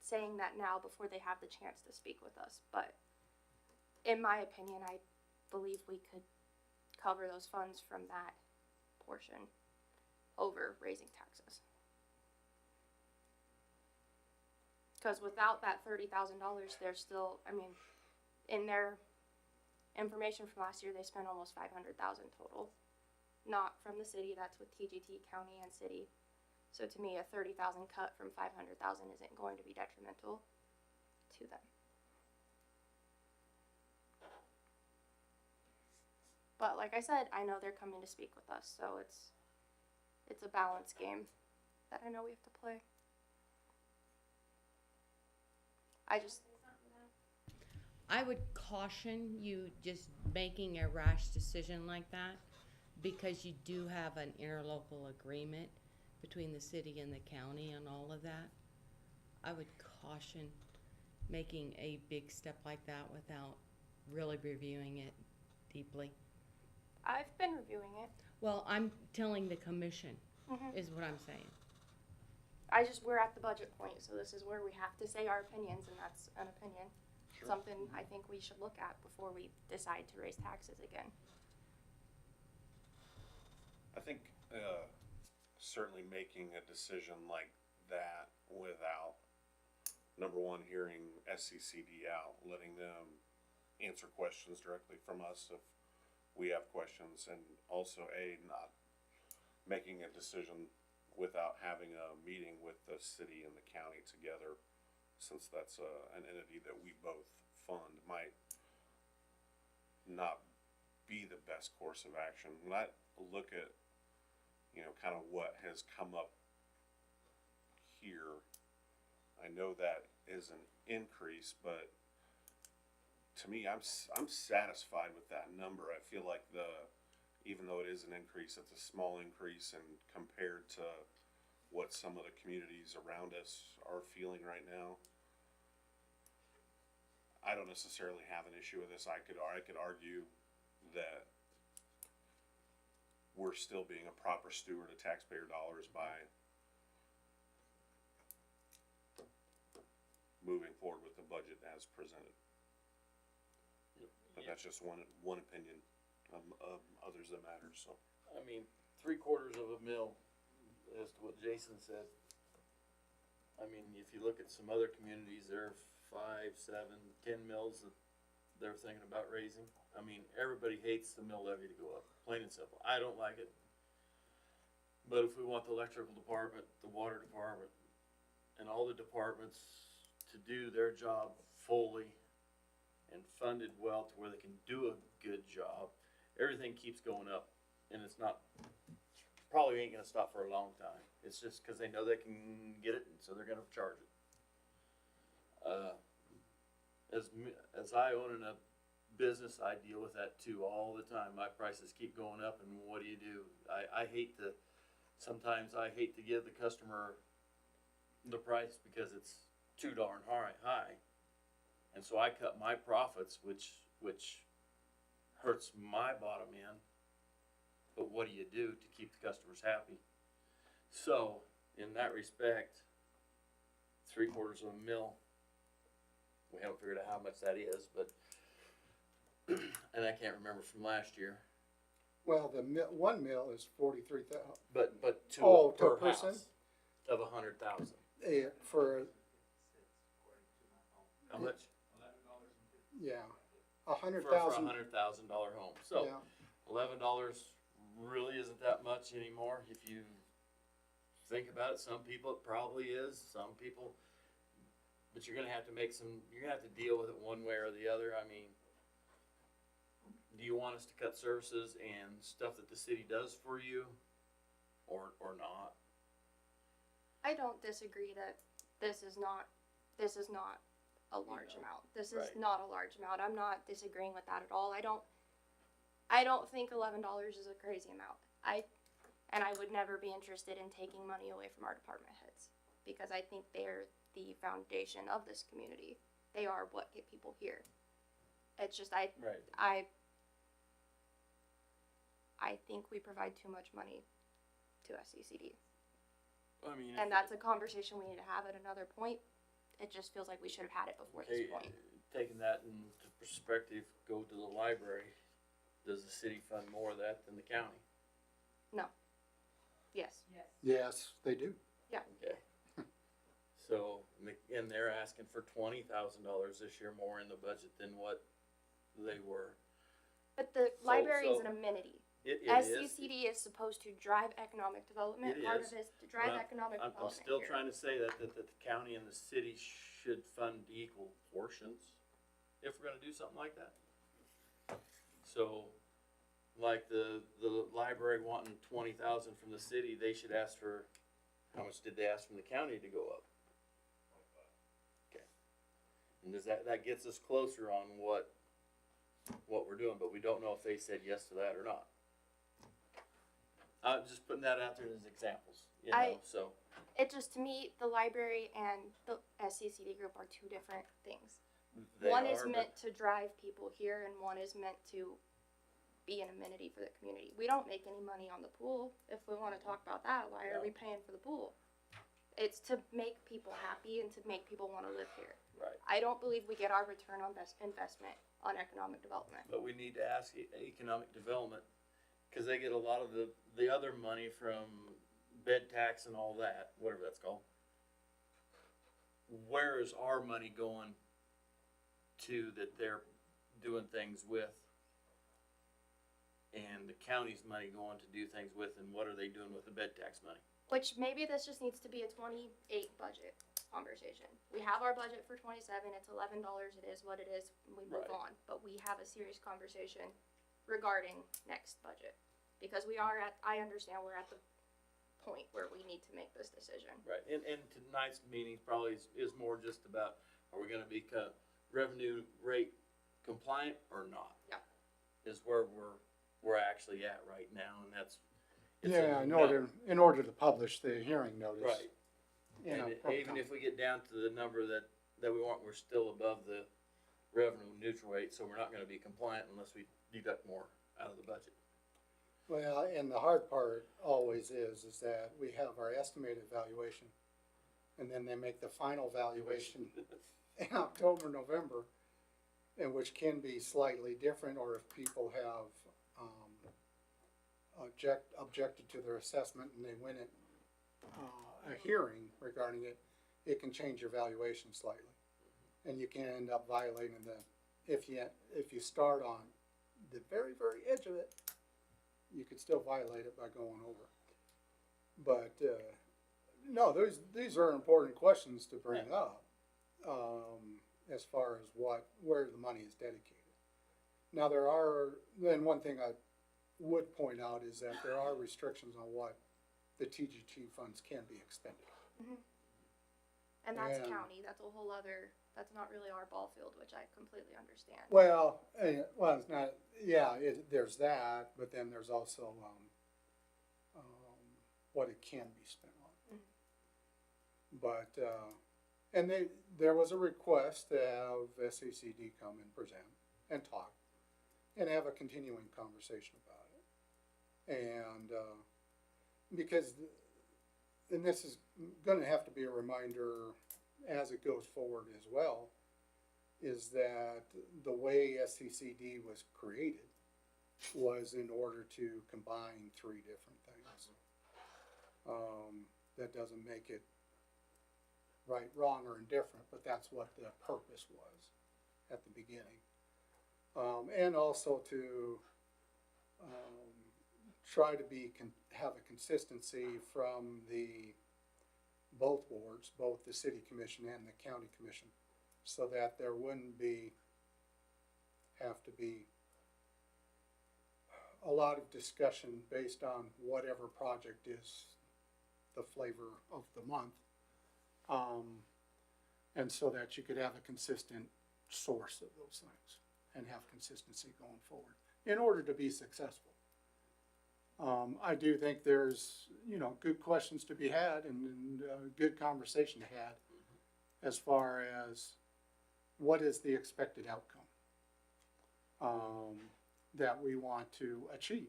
saying that now before they have the chance to speak with us. But in my opinion, I believe we could cover those funds from that portion over raising taxes. Because without that $30,000, there's still, I mean, in their information from last year, they spent almost 500,000 total. Not from the city, that's with TGT, county, and city. So to me, a 30,000 cut from 500,000 isn't going to be detrimental to them. But like I said, I know they're coming to speak with us, so it's a balance game that I know we have to play. I would caution you just making a rash decision like that, because you do have an interlocal agreement between the city and the county and all of that. I would caution making a big step like that without really reviewing it deeply. I've been reviewing it. Well, I'm telling the commission, Mhm. is what I'm saying. We're at the budget point, so this is where we have to say our opinions, and that's an opinion. Sure. Something I think we should look at before we decide to raise taxes again. I think, certainly making a decision like that without, number one, hearing SCCD out, letting them answer questions directly from us if we have questions, and also not making a decision without having a meeting with the city and the county together, since that's an entity that we both fund, might not be the best course of action. When I look at, kind of what has come up here, I know that is an increase, but to me, I'm satisfied with that number. I feel like even though it is an increase, it's a small increase, and compared to what some of the communities around us are feeling right now, I don't necessarily have an issue with this. I could argue that we're still being a proper steward of taxpayer dollars by moving forward with the budget as presented. But that's just one opinion, of others that matter, so. I mean, 3/4 of a mill, as to what Jason said. I mean, if you look at some other communities, there are 5, 7, 10 mills that they're thinking about raising. I mean, everybody hates the mill levy to go up, plain and simple. I don't like it. But if we want the electrical department, the water department, and all the departments to do their job fully and funded well to where they can do a good job, everything everything keeps going up, and it's not, probably ain't gonna stop for a long time. It's just cause they know they can get it, and so they're gonna charge it. As I own a business, I deal with that too all the time. My prices keep going up, and what do? I hate to, sometimes I hate to give the customer the price because it's too darn high. And so I cut my profits, which hurts my bottom end. But what do you do to keep the customers happy? So, in that respect, 3/4 of a mil, we haven't figured out how much that is, but, and I can't remember from last year, Well, the 1 mil is 43,000, but two Oh, to a per person? house of 100,000. for, How much? yeah, For a 100,000, $100,000 home. So, yeah. $11 really isn't that much anymore if you think about it. Some people it probably is, some people, but you're gonna have to you're gonna have to deal with it one way or the other. I mean, do you want us to cut services and stuff that the city does for you, or not? I don't disagree that this is not a large amount. This is Right. not a large amount. I'm not disagreeing with that at all. I don't think $11 is a crazy amount. And I would never be interested in taking money away from our department heads because I think they're the foundation of this community. They are what get people here. It's just Right. I think we provide too much money to SCCD. I mean, And that's a conversation we need to have at another point. It just feels like we should have had it before this point. taking that into perspective, go to the library. Does the city fund more of that than the county? No. Yes. Yes, they do. Okay. So, and they're asking for $20,000 this year more in the budget than what they were. But the library is so- an amenity. It is. SCCD is supposed to drive economic development. It Part is. of it is to drive But economic I'm development still here. trying to say that the county and the city should fund equal portions if we're gonna do something like that. So, like the library wanting 20,000 from the city, they should ask for, how much did they ask from the county to go up? Okay. And does that gets us closer on what we're doing, but we don't know if they said yes to that or not. I'm just putting that out there as examples, so. It just, to me, the library and the SCCD group are two different things. They One is are, but- meant to drive people here and one is meant to be an amenity for the community. We don't make any money on the pool. If we wanna talk about that, why are we paying for the pool? It's to make people happy and to make people wanna live here. Right. I don't believe we get our return on investment on economic development. But we need to ask economic development, cause they get a lot of the other money from bed tax and all that, whatever that's called. Where is our money going to that they're doing things with? And the county's money going to do things with, and what are they doing with the bed tax money? Which maybe this just needs to be a 28 budget conversation. We have our budget for 27, it's $11, it is what it is, we move Right. on. But we have a serious conversation regarding next budget. Because I understand we're at the point where we need to make this decision. Right, and tonight's meeting probably is more just about, are we gonna be revenue rate compliant or not? Yeah. Is where we're actually at right now, and it's Yeah, a in no. order to publish the hearing notice. Right, You know, and proper even time. if we get down to the number that we want, we're still above the revenue neutral rate, so we're not gonna be compliant unless we deduct more out of the budget. Well, and the hard part always is that we have our estimated valuation, and then they make the final valuation in October, November, and which can be slightly different, or if people have, objected to their assessment and they win it, a hearing regarding it, it can change your valuation slightly. And you can end up violating if you start on the very, very edge of it, you could still violate it by going over. But, no, these are important questions to bring up, as far as where the money is dedicated. Now, then one thing would point out is that there are restrictions on what the TGT funds can be expended. And that's And- county, that's a whole other, that's not really our ball field, which I completely understand. Well, it's not, yeah, there's that, but then there's also, what it can be spent on. But, and there was a request to have SACD come and present and talk and have a continuing conversation about it. And, because, and this is gonna have to be a reminder as it goes forward as well, is that the way SCCD was created was in order to combine three different things. That doesn't make it right, wrong, or indifferent, but that's what the purpose was at the beginning. And also to, try to have a consistency from both boards, both the city commission and the county commission, so that there wouldn't have to be a lot of discussion based on whatever project is the flavor of the month. And so that you could have a consistent source of those things and have consistency going forward in order to be successful. I do think there's, good questions to be had and good conversation to had as far as what is the expected outcome that we want to achieve.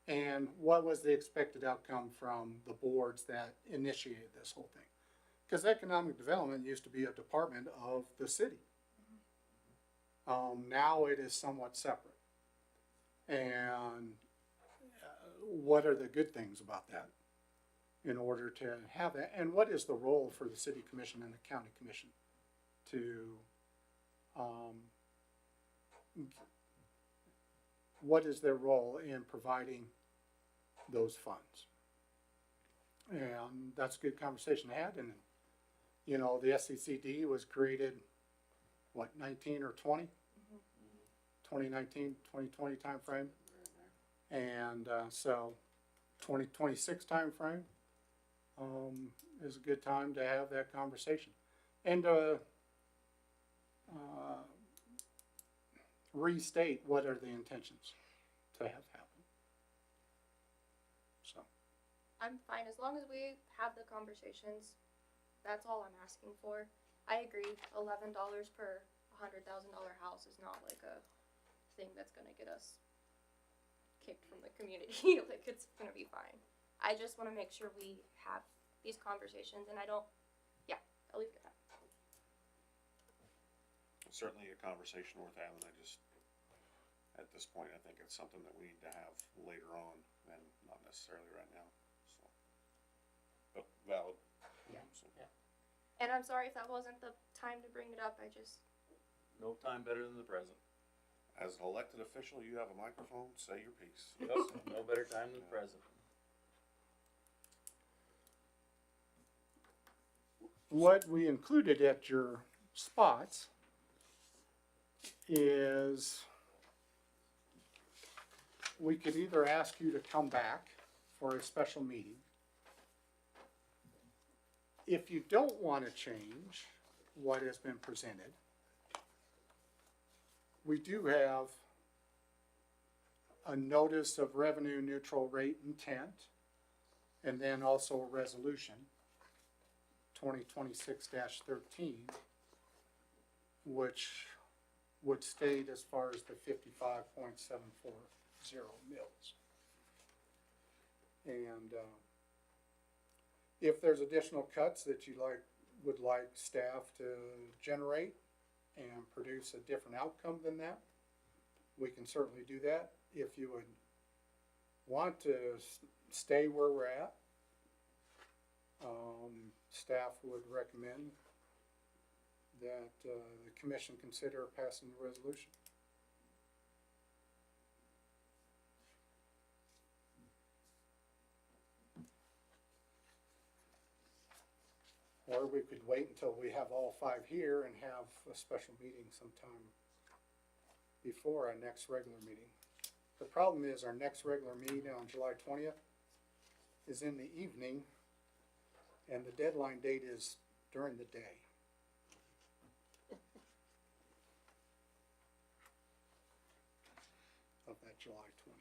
And what was the expected outcome from the boards that initiated this whole thing? Because economic development used to be a department of the city. Now it is somewhat separate. And what are the good things about that in order to have that? And what is the role for the city commission and the county commission to, what is their role in providing those funds? And that's a good conversation to have. And, the SCCD was created, 19 or 20? 2019, 2020 timeframe. And so 2026 timeframe is a good time to have that conversation. And restate what are the intentions to have happen. So. I'm fine, as long as we have the conversations, that's all I'm asking for. I agree, $11 per $100,000 house is not like a thing that's gonna get us kicked from the community. Like, it's gonna be fine. I just wanna make sure we have these conversations, and I'll leave it at that. Certainly a conversation worth having. At this point, I think it's something that we need to have later on and not necessarily right now, so. But valid. Yeah. So. And I'm sorry if that wasn't the time to bring it up, No time better than the present. As an elected official, you have a microphone, say your piece. Yep, no better time than the present. What we included at your spots is we could either ask you to come back for a special meeting. If you don't want to change what has been presented, we do have a notice of revenue neutral rate intent, and then also a resolution, 2026-13, which would state as far as the 55.740 mils. And if there's additional cuts that you would like staff to generate and produce a different outcome than that, we can certainly do that. If you would want to stay where we're at, staff would recommend that the commission consider passing the resolution. Or we could wait until we have all five here and have a special meeting sometime before our next regular meeting. The problem is our next regular meeting on July 20th is in the evening, and the deadline date is during the day. Of that July 20th.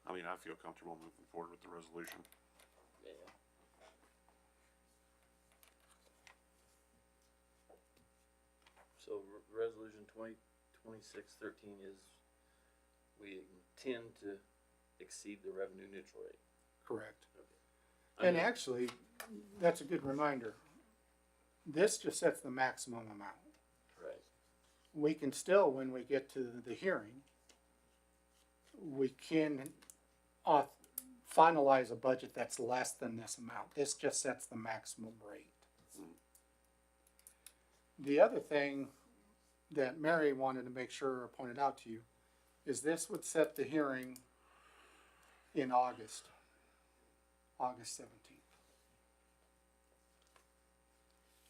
I mean, I feel comfortable moving forward with the resolution. Yeah. So resolution 2026-13 is, we intend to exceed the revenue neutral rate. Correct. Okay. And actually, that's a good reminder. This just sets the maximum amount. Right. We can still, when we get to the hearing, we can finalize a budget that's less than this amount. This just sets the maximum rate. The other thing that Mary wanted to make sure I pointed out to you is this would set the hearing in August 17th.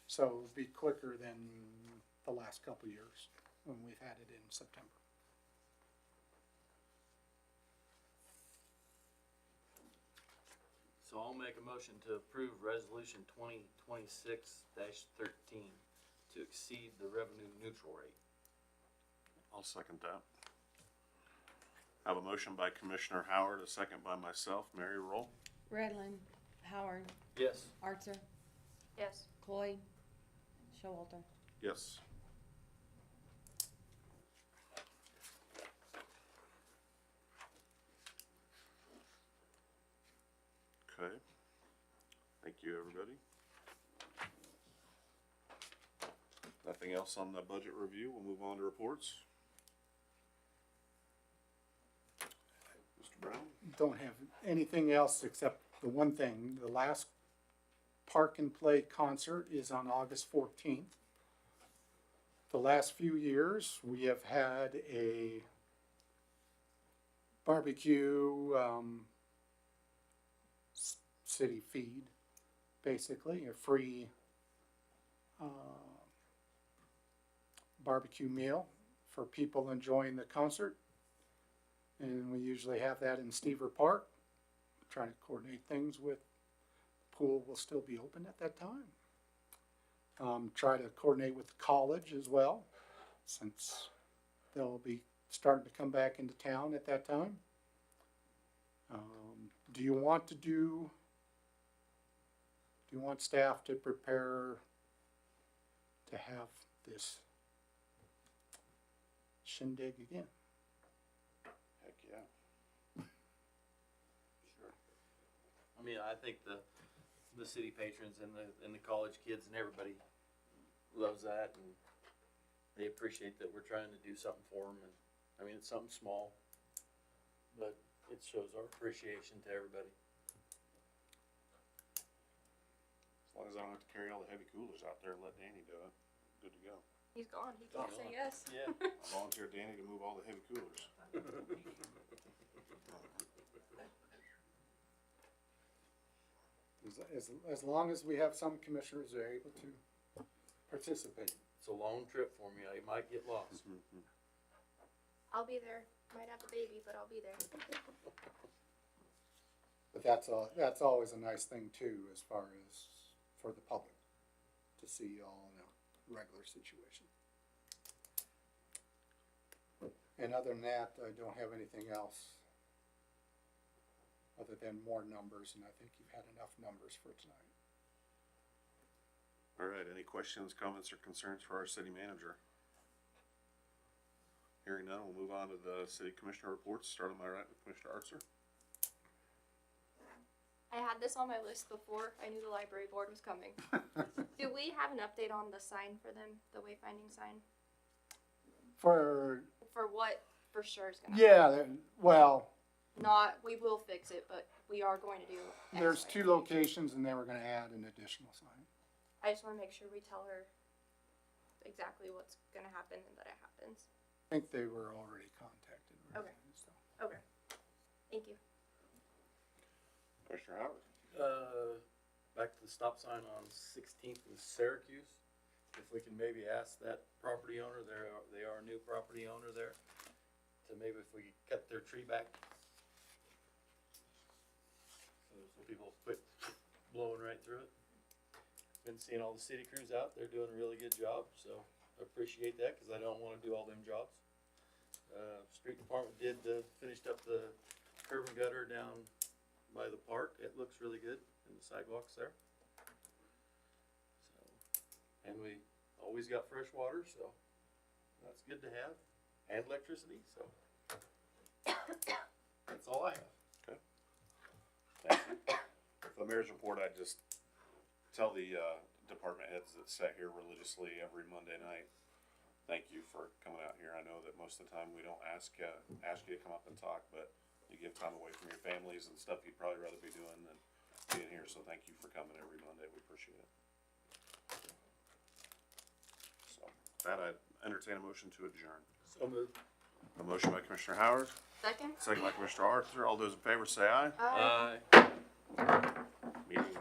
So it would be quicker than the last couple of years when we've had it in September. So I'll make a motion to approve resolution 2026-13 to exceed the revenue neutral rate. I'll second that. I have a motion by Commissioner Howard, a second by myself. Mary, roll. Redlin, Howard, Yes. Archer, Yes. Coy, Showalter. Yes. Okay. Thank you, everybody. Nothing else on the budget review. We'll move on to reports. Mr. Brown? Don't have anything else except the one thing. The last Park and Play concert is on August 14th. The last few years, we have had a barbecue city feed, basically, a free barbecue meal for people enjoying the concert. And we usually have that in Stever Park. Trying to coordinate things with the pool will still be open at that time. Try to coordinate with the college as well, since they'll be starting to come back into town at that time. Do you want staff to prepare to have this shindig again? Heck yeah. Sure. I mean, I think the city patrons and the college kids and everybody loves that, and they appreciate that we're trying to do something for them. And I mean, it's something small, but it shows our appreciation to everybody. As long as I don't have to carry all the heavy coolers out there and let Danny do it, good to go. He's gone. He can't say yes. Yeah. I volunteer Danny to move all the heavy coolers. As long as we have some commissioners that are able to participate. It's a long trip for me. I might get lost. I'll be there. Might have a baby, but I'll be there. But that's always a nice thing too, as far as for the public to see y'all in a regular situation. And other than that, I don't have anything else other than more numbers, and I think you've had enough numbers for tonight. All right, any questions, comments, or concerns for our city manager? Hearing none, we'll move on to the city commissioner reports, starting my right with Commissioner Archer. I had this on my list before I knew the library board was coming. Do we have an update on the sign for them, the wayfinding sign? For, For what for sure is gonna yeah, well, Not, we will fix it, but we are going to do X, there's Y, two and Z. locations and they were gonna add an additional sign. I just wanna make sure we tell her exactly what's gonna happen and that it happens. I think they were already contacted. Okay. Okay. Thank you. Commissioner Howard. Back to the stop sign on 16th and Syracuse. If we can maybe ask that property owner, they are a new property owner there, to maybe if we could cut their tree back. So people quit blowing right through it. Been seeing all the city crews out, they're doing a really good job, so I appreciate that, cause I don't wanna do all them jobs. Street department finished up the curb and gutter down by the park, it looks really good, and the sidewalks there. So, and we always got fresh water, so that's good to have, and electricity, so. That's all I have. Thank you. For the mayor's report, I just tell the department heads that sat here religiously every Monday night, thank you for coming out here. I know that most of the time we don't ask you to come up and talk, but you give time away from your families and stuff you'd probably rather be doing than being here, so thank you for coming every Monday, we appreciate it. So, with that, I entertain a motion to adjourn. So moved. A motion by Commissioner Howard, Second? second by Commissioner Arthur, all those in favor say aye. Aye. Aye. Meeting